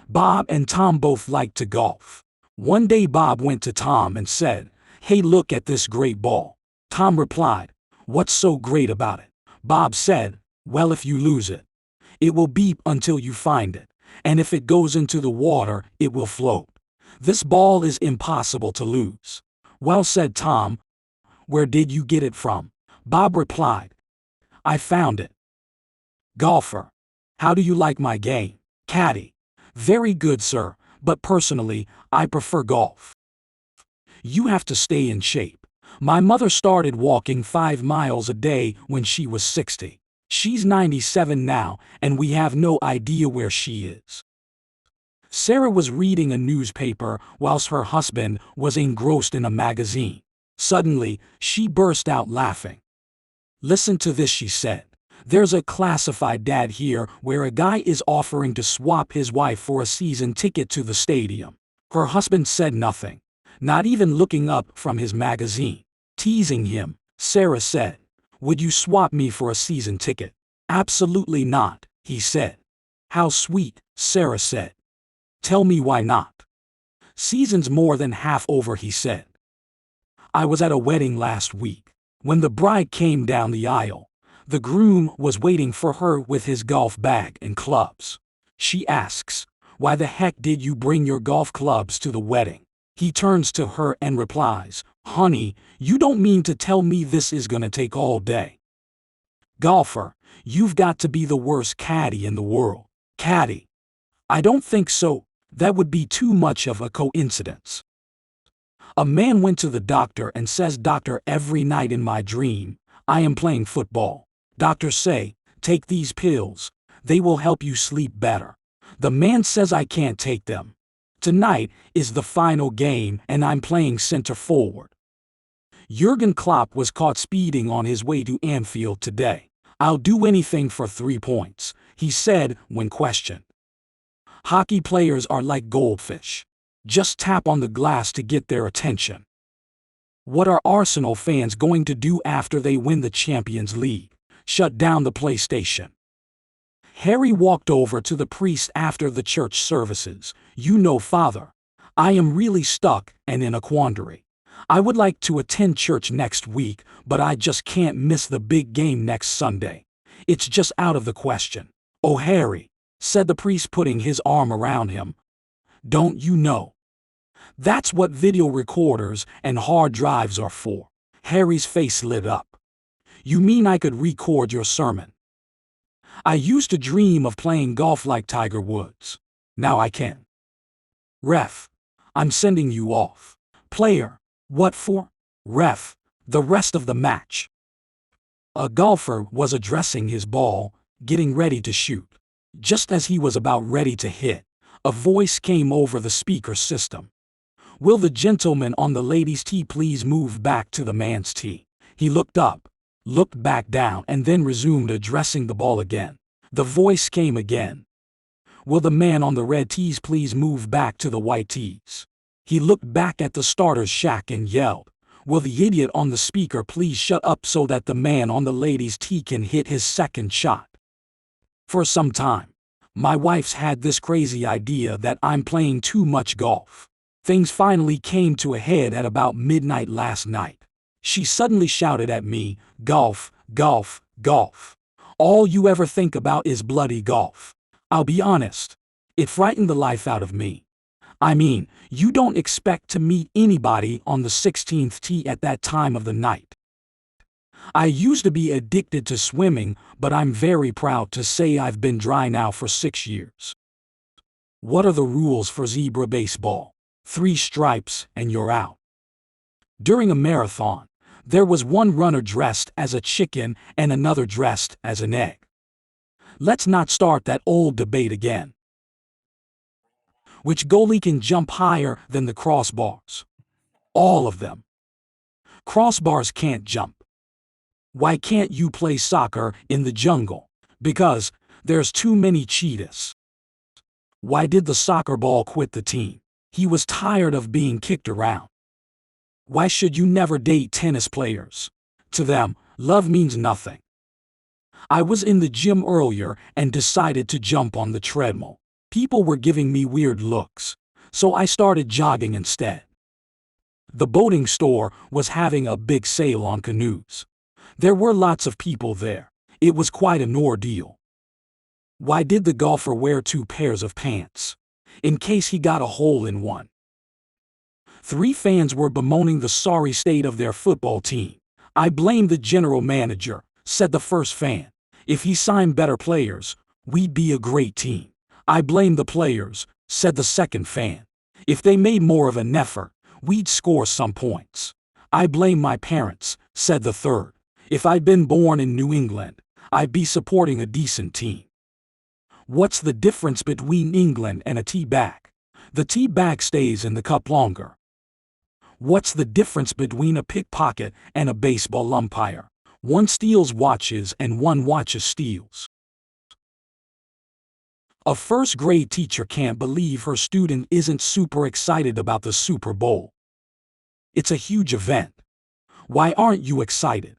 Bob and Tom both like to golf. One day Bob went to Tom and said, hey, look at this great ball. Tom replied, what's so great about it? Bob said, well, if you lose it, it will beep until you find it, and if it goes into the water, it will float. This ball is impossible to lose. Well said, Tom. Where did you get it from? Bob replied, I found it. Golfer. How do you like my game? Caddy. Very good, sir, but personally, I prefer golf. You have to stay in shape. My mother started walking 5 miles a day when she was 60. She's 97 now, and we have no idea where she is. Sarah was reading a newspaper whilst her husband was engrossed in a magazine. Suddenly, she burst out laughing. Listen to this, she said. There's a classified ad here where a guy is offering to swap his wife for a season ticket to the stadium. Her husband said nothing, not even looking up from his magazine. Teasing him, Sarah said, would you swap me for a season ticket? Absolutely not, he said. How sweet, Sarah said. Tell me why not. Season's more than half over, he said. I was at a wedding last week. When the bride came down the aisle, the groom was waiting for her with his golf bag and clubs. She asks, why the heck did you bring your golf clubs to the wedding? He turns to her and replies, honey, you don't mean to tell me this is gonna take all day. Golfer, you've got to be the worst caddy in the world. Caddy. I don't think so. That would be too much of a coincidence. A man went to the doctor and says, doctor, every night in my dream, I am playing football. Doctors say, take these pills. They will help you sleep better. The man says I can't take them. Tonight is the final game and I'm playing center forward. Jurgen Klopp was caught speeding on his way to Anfield today. I'll do anything for 3 points, he said when questioned. Hockey players are like goldfish. Just tap on the glass to get their attention. What are Arsenal fans going to do after they win the Champions League? Shut down the PlayStation. Harry walked over to the priest after the church services. You know, Father, I am really stuck and in a quandary. I would like to attend church next week, but I just can't miss the big game next Sunday. It's just out of the question. Oh, Harry, said the priest, putting his arm around him. Don't you know? That's what video recorders and hard drives are for. Harry's face lit up. You mean I could record your sermon? I used to dream of playing golf like Tiger Woods. Now I can. Ref, I'm sending you off. Player, what for? Ref, the rest of the match. A golfer was addressing his ball, getting ready to shoot. Just as he was about ready to hit, a voice came over the speaker system. Will the gentleman on the ladies' tee please move back to the man's tee? He looked up, looked back down, and then resumed addressing the ball again. The voice came again. Will the man on the red tees please move back to the white tees? He looked back at the starter's shack and yelled, will the idiot on the speaker please shut up so that the man on the ladies' tee can hit his second shot? For some time, my wife's had this crazy idea that I'm playing too much golf. Things finally came to a head at about midnight last night. She suddenly shouted at me, golf, golf, golf. All you ever think about is bloody golf. I'll be honest, it frightened the life out of me. I mean, you don't expect to meet anybody on the 16th tee at that time of the night. I used to be addicted to swimming, but I'm very proud to say I've been dry now for 6 years. What are the rules for zebra baseball? 3 stripes and you're out. During a marathon, there was one runner dressed as a chicken and another dressed as an egg. Let's not start that old debate again. Which goalie can jump higher than the crossbars? All of them. Crossbars can't jump. Why can't you play soccer in the jungle? Because There's too many cheetahs. Why did the soccer ball quit the team? He was tired of being kicked around. Why should you never date tennis players? To them, love means nothing. I was in the gym earlier and decided to jump on the treadmill. People were giving me weird looks, so I started jogging instead. The boating store was having a big sale on canoes. There were lots of people there. It was quite an ordeal. Why did the golfer wear 2 pairs of pants? In case he got a hole in one. 3 fans were bemoaning the sorry state of their football team. I blame the general manager, said the first fan. If he signed better players, we'd be a great team. I blame the players, said the second fan. If they made more of an effort, we'd score some points. I blame my parents, said the third. If I'd been born in New England, I'd be supporting a decent team. What's the difference between England and a tea bag? The tea bag stays in the cup longer. What's the difference between a pickpocket and a baseball umpire? One steals watches and one watches steals. A first-grade teacher can't believe her student isn't super excited about the Super Bowl. It's a huge event. Why aren't you excited?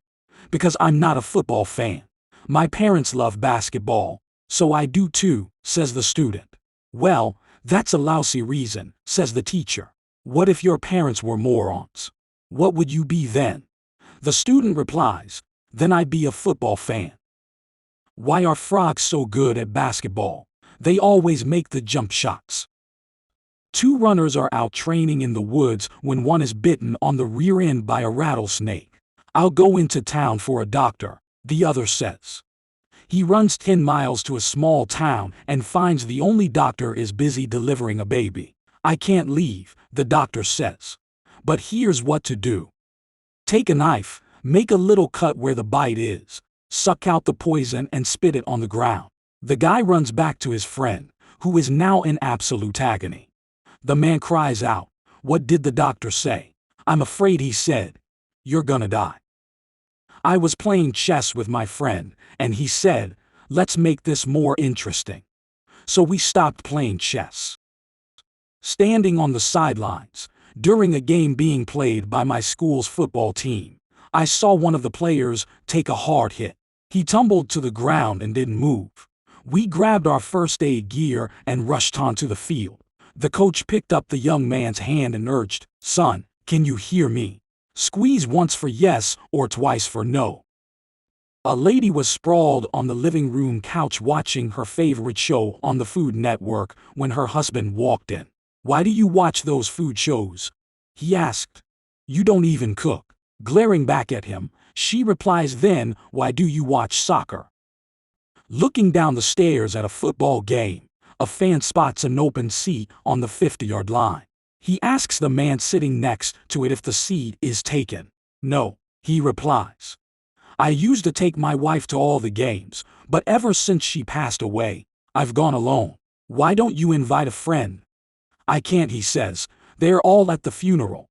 Because I'm not a football fan. My parents love basketball, so I do too, says the student. Well, that's a lousy reason, says the teacher. What if your parents were morons? What would you be then? The student replies, then I'd be a football fan. Why are frogs so good at basketball? They always make the jump shots. 2 runners are out training in the woods when one is bitten on the rear end by a rattlesnake. I'll go into town for a doctor, the other says. He runs 10 miles to a small town and finds the only doctor is busy delivering a baby. I can't leave, the doctor says. But here's what to do. Take a knife, make a little cut where the bite is, suck out the poison and spit it on the ground. The guy runs back to his friend, who is now in absolute agony. The man cries out, "What did the doctor say?" "I'm afraid he said, you're gonna die. I was playing chess with my friend, and he said, let's make this more interesting. So we stopped playing chess." Standing on the sidelines, during a game being played by my school's football team, I saw one of the players take a hard hit. He tumbled to the ground and didn't move. We grabbed our first aid gear and rushed onto the field. The coach picked up the young man's hand and urged, "Son, can you hear me? Squeeze once for yes or twice for no." A lady was sprawled on the living room couch watching her favorite show on the Food Network when her husband walked in. "Why do you watch those food shows?" he asked. "You don't even cook." Glaring back at him, she replies, "Then why do you watch soccer?" Looking down the stairs at a football game, a fan spots an open seat on the 50-yard line. He asks the man sitting next to it if the seat is taken. "No," he replies. "I used to take my wife to all the games, but ever since she passed away, I've gone alone." "Why don't you invite a friend?" "I can't," he says. "They're all at the funeral."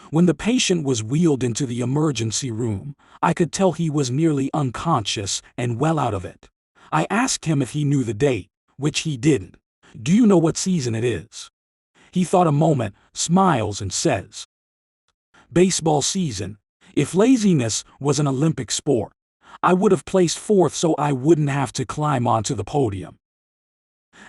When the patient was wheeled into the emergency room, I could tell he was nearly unconscious and well out of it. I asked him if he knew the date, which he didn't. "Do you know what season it is?" He thought a moment, smiles and says, "Baseball season. If laziness was an Olympic sport, I would have placed 4th so I wouldn't have to climb onto the podium."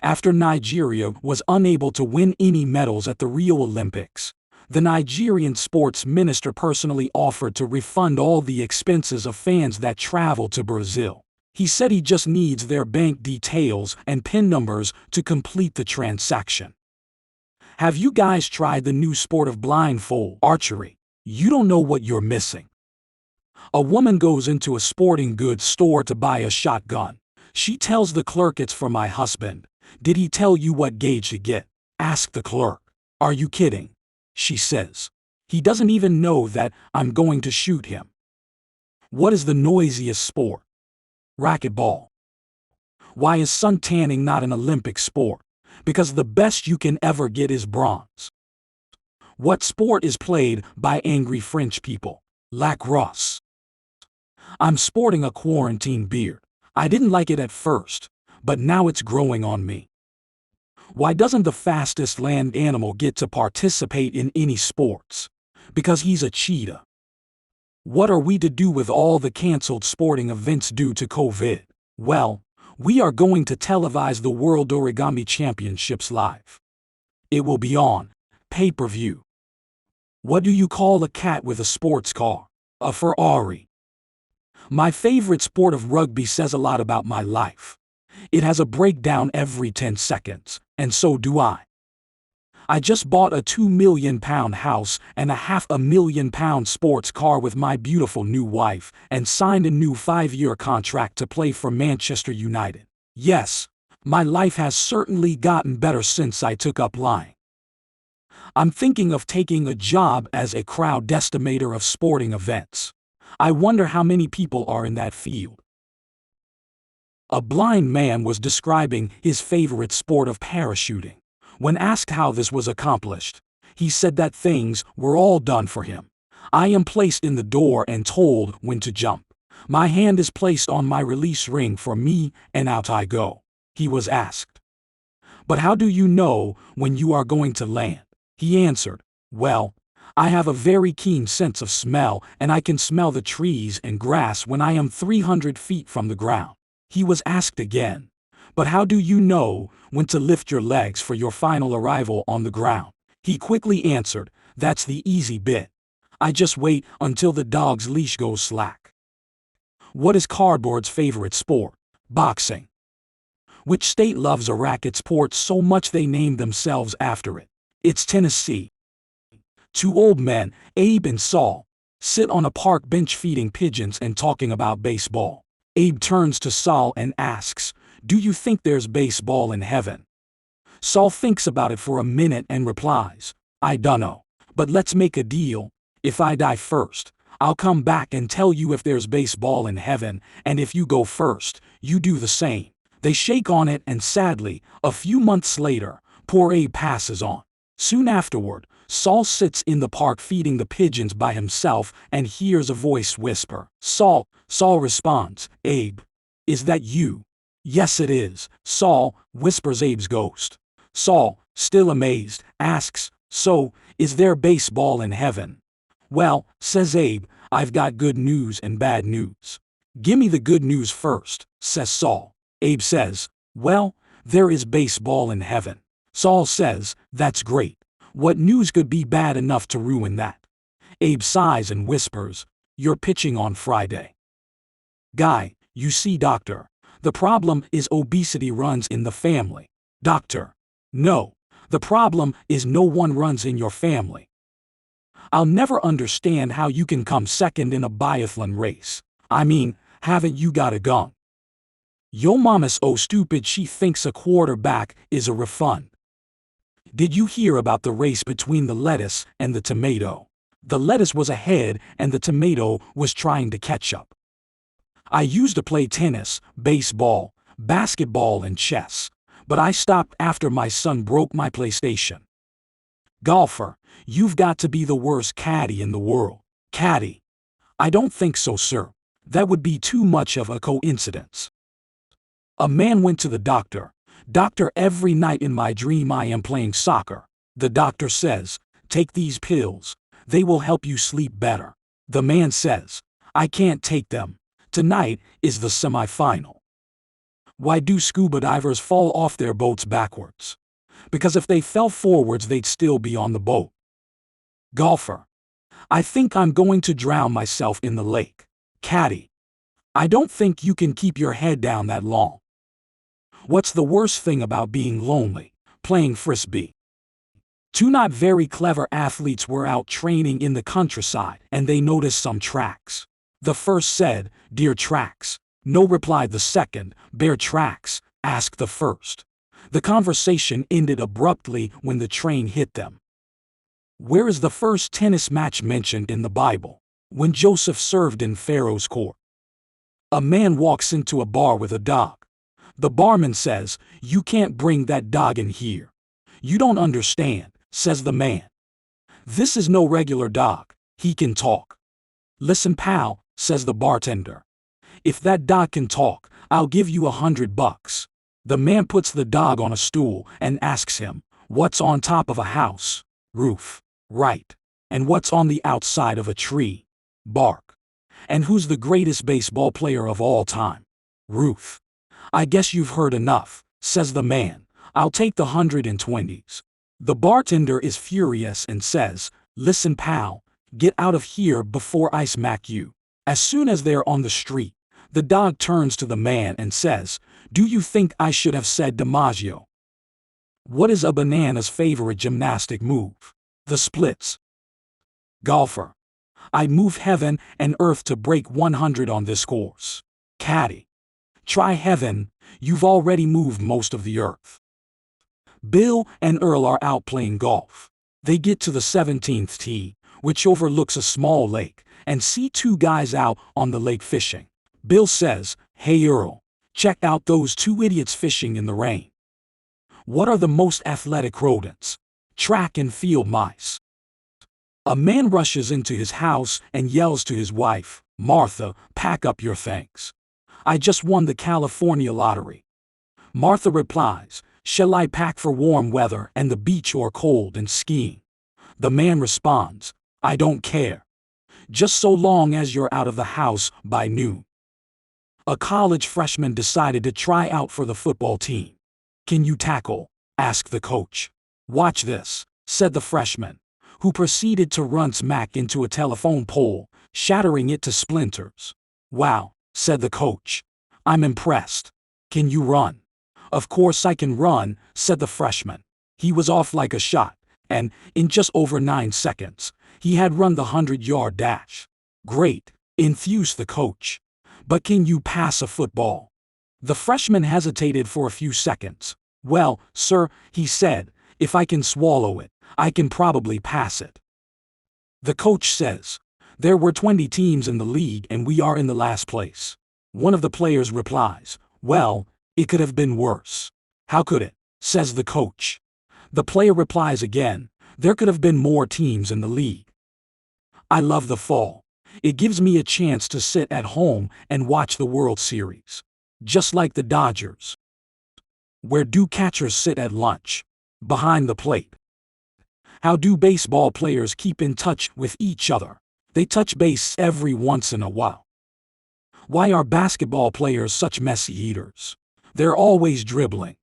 After Nigeria was unable to win any medals at the Rio Olympics, the Nigerian sports minister personally offered to refund all the expenses of fans that travel to Brazil. He said he just needs their bank details and PIN numbers to complete the transaction. Have you guys tried the new sport of blindfold archery? You don't know what you're missing. A woman goes into a sporting goods store to buy a shotgun. She tells the clerk, "It's for my husband." "Did he tell you what gauge to get?" asked the clerk. "Are you kidding?" she says. "He doesn't even know that I'm going to shoot him." What is the noisiest sport? Racquetball. Why is sun tanning not an Olympic sport? Because the best you can ever get is bronze. What sport is played by angry French people? Lacrosse. I'm sporting a quarantine beard. I didn't like it at first, but now it's growing on me. Why doesn't the fastest land animal get to participate in any sports? Because he's a cheetah. What are we to do with all the canceled sporting events due to COVID? Well, we are going to televise the World Origami Championships live. It will be on pay-per-view. What do you call a cat with a sports car? A Ferrari. My favorite sport of rugby says a lot about my life. It has a breakdown every 10 seconds, and so do I. I just bought a £2 million house and a £500,000 sports car with my beautiful new wife and signed a new 5-year contract to play for Manchester United. Yes, my life has certainly gotten better since I took up lying. I'm thinking of taking a job as a crowd estimator of sporting events. I wonder how many people are in that field. A blind man was describing his favorite sport of parachuting. When asked how this was accomplished, he said that things were all done for him. I am placed in the door and told when to jump. My hand is placed on my release ring for me, and out I go. He was asked, "But how do you know when you are going to land?" He answered, "Well, I have a very keen sense of smell, and I can smell the trees and grass when I am 300 feet from the ground." He was asked again, "But how do you know when to lift your legs for your final arrival on the ground?" He quickly answered, "That's the easy bit. I just wait until the dog's leash goes slack." What is cardboard's favorite sport? Boxing. Which state loves a racket sport so much they named themselves after it? It's Tennessee. Two old men, Abe and Saul, sit on a park bench feeding pigeons and talking about baseball. Abe turns to Saul and asks, "Do you think there's baseball in heaven?" Saul thinks about it for a minute and replies, "I dunno. But let's make a deal. If I die first, I'll come back and tell you if there's baseball in heaven, and if you go first, you do the same." They shake on it, and sadly, a few months later, poor Abe passes on. Soon afterward, Saul sits in the park feeding the pigeons by himself and hears a voice whisper, "Saul." Saul responds, "Abe, is that you?" "Yes, it is, Saul," whispers Abe's ghost. Saul, still amazed, asks, "So, is there baseball in heaven?" "Well," says Abe, "I've got good news and bad news." "Gimme the good news first," says Saul. Abe says, "Well, there is baseball in heaven." Saul says, "That's great. What news could be bad enough to ruin that?" Abe sighs and whispers, "You're pitching on Friday." "Guy, you see, doctor, the problem is obesity runs in the family." "Doctor, no, the problem is no one runs in your family." "I'll never understand how you can come second in a biathlon race. I mean, haven't you got a gun?" "Yo mama's oh stupid, she thinks a quarterback is a refund." "Did you hear about the race between the lettuce and the tomato?" "The lettuce was ahead and the tomato was trying to catch up." "I used to play tennis, baseball, basketball and chess, but I stopped after my son broke my PlayStation." "Golfer, you've got to be the worst caddy in the world." "Caddy? I don't think so, sir. That would be too much of a coincidence." A man went to the doctor. "Doctor, every night in my dream I am playing soccer." The doctor says, "Take these pills. They will help you sleep better." The man says, "I can't take them. Tonight is the semifinal." Why do scuba divers fall off their boats backwards? Because if they fell forwards, they'd still be on the boat. Golfer, I think I'm going to drown myself in the lake. Caddy, I don't think you can keep your head down that long. What's the worst thing about being lonely? Playing frisbee. Two not very clever athletes were out training in the countryside, and they noticed some tracks. The first said, "Deer tracks." "No," replied the second. "Bear tracks," asked the first. The conversation ended abruptly when the train hit them. Where is the first tennis match mentioned in the Bible? When Joseph served in Pharaoh's court. A man walks into a bar with a dog. The barman says, "You can't bring that dog in here." "You don't understand," says the man. "This is no regular dog. He can talk." "Listen, pal," says the bartender. "If that dog can talk, I'll give you $100. The man puts the dog on a stool and asks him, what's on top of a house? Roof. Right. And what's on the outside of a tree? Bark. And who's the greatest baseball player of all time? Ruth. I guess you've heard enough, says the man. I'll take the 120s. The bartender is furious and says, listen pal, get out of here before I smack you. As soon as they're on the street, the dog turns to the man and says, do you think I should have said DiMaggio? What is a banana's favorite gymnastic move? The splits. Golfer. I'd move heaven and earth to break 100 on this course. Caddy. Try heaven, you've already moved most of the earth. Bill and Earl are out playing golf. They get to the 17th tee, which overlooks a small lake, and see two guys out on the lake fishing. Bill says, hey Earl, check out those two idiots fishing in the rain. What are the most athletic rodents? Track and field mice. A man rushes into his house and yells to his wife, Martha, pack up your things. I just won the California lottery. Martha replies, shall I pack for warm weather and the beach or cold and skiing? The man responds, I don't care. Just so long as you're out of the house by noon. A college freshman decided to try out for the football team. Can you tackle? Asked the coach. Watch this, said the freshman, who proceeded to run smack into a telephone pole, shattering it to splinters. Wow, said the coach. I'm impressed. Can you run? Of course I can run, said the freshman. He was off like a shot, and, in just over 9 seconds, he had run the 100-yard dash. Great, enthused the coach. But can you pass a football? The freshman hesitated for a few seconds. Well, sir, he said, if I can swallow it, I can probably pass it. The coach says, there were 20 teams in the league and we are in the last place. One of the players replies, well, it could have been worse. How could it? Says the coach. The player replies again, there could have been more teams in the league. I love the fall. It gives me a chance to sit at home and watch the World Series. Just like the Dodgers. Where do catchers sit at lunch? Behind the plate. How do baseball players keep in touch with each other? They touch base every once in a while. Why are basketball players such messy eaters? They're always dribbling.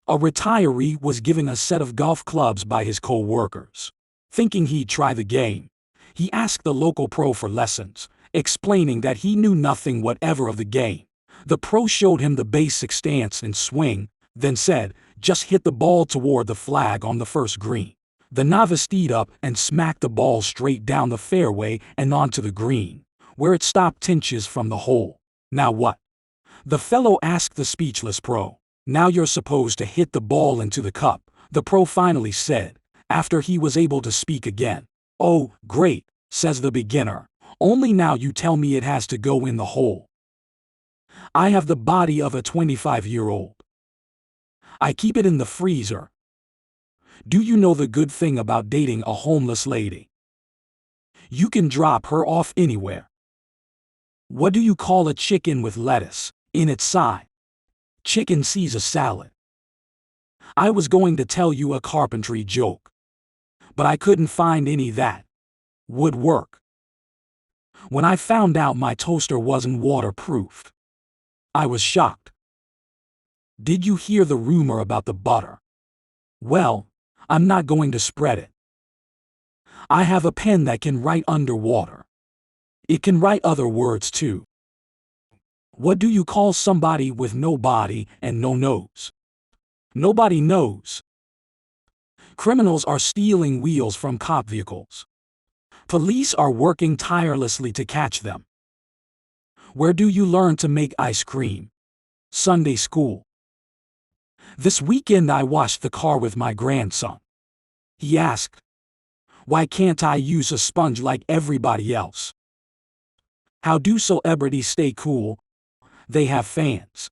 A retiree was given a set of golf clubs by his co-workers. Thinking he'd try the game, he asked the local pro for lessons, explaining that he knew nothing whatever of the game. The pro showed him the basic stance and swing, then said, just hit the ball toward the flag on the first green. The novice teed up and smacked the ball straight down the fairway and onto the green, where it stopped inches from the hole. Now what? The fellow asked the speechless pro. Now you're supposed to hit the ball into the cup, the pro finally said, after he was able to speak again. Oh, great, says the beginner. Only now you tell me it has to go in the hole. I have the body of a 25-year-old. I keep it in the freezer. Do you know the good thing about dating a homeless lady? You can drop her off anywhere. What do you call a chicken with lettuce in its side? Chicken Caesar salad. I was going to tell you a carpentry joke, but I couldn't find any that would work. When I found out my toaster wasn't waterproof, I was shocked. Did you hear the rumor about the butter? Well, I'm not going to spread it. I have a pen that can write underwater. It can write other words too. What do you call somebody with no body and no nose? Nobody knows. Criminals are stealing wheels from cop vehicles. Police are working tirelessly to catch them. Where do you learn to make ice cream? Sunday school. This weekend I washed the car with my grandson. He asked, why can't I use a sponge like everybody else? How do celebrities stay cool? They have fans.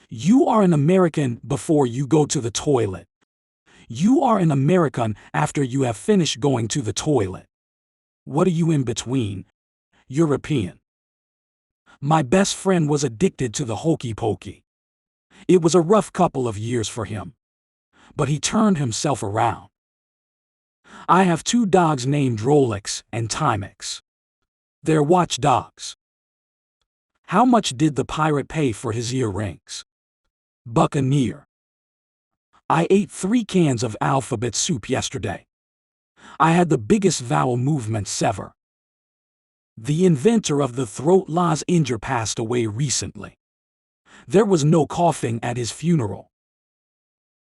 You are an American before you go to the toilet. You are an American after you have finished going to the toilet. What are you in between? European. My best friend was addicted to the hokey pokey. It was a rough couple of years for him, but he turned himself around. I have 2 dogs named Rolex and Timex. They're watchdogs. How much did the pirate pay for his earrings? Buccaneer. I ate 3 cans of alphabet soup yesterday. I had the biggest vowel movements ever. The inventor of the throat lozenge passed away recently. There was no coughing at his funeral.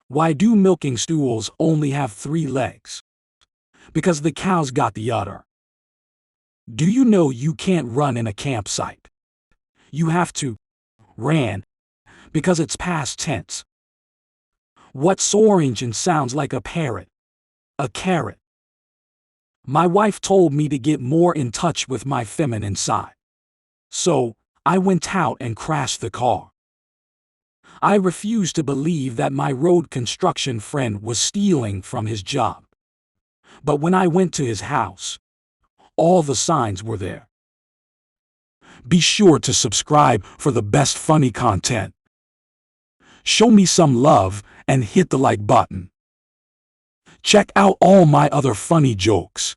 Why do milking stools only have 3 legs? Because the cows got the udder. Do you know you can't run in a campsite? You have to ran because it's past tense. What's orange and sounds like a parrot? A carrot. My wife told me to get more in touch with my feminine side. So, I went out and crashed the car. I refused to believe that my road construction friend was stealing from his job. But when I went to his house, all the signs were there. Be sure to subscribe for the best funny content. Show me some love and hit the like button. Check out all my other funny jokes.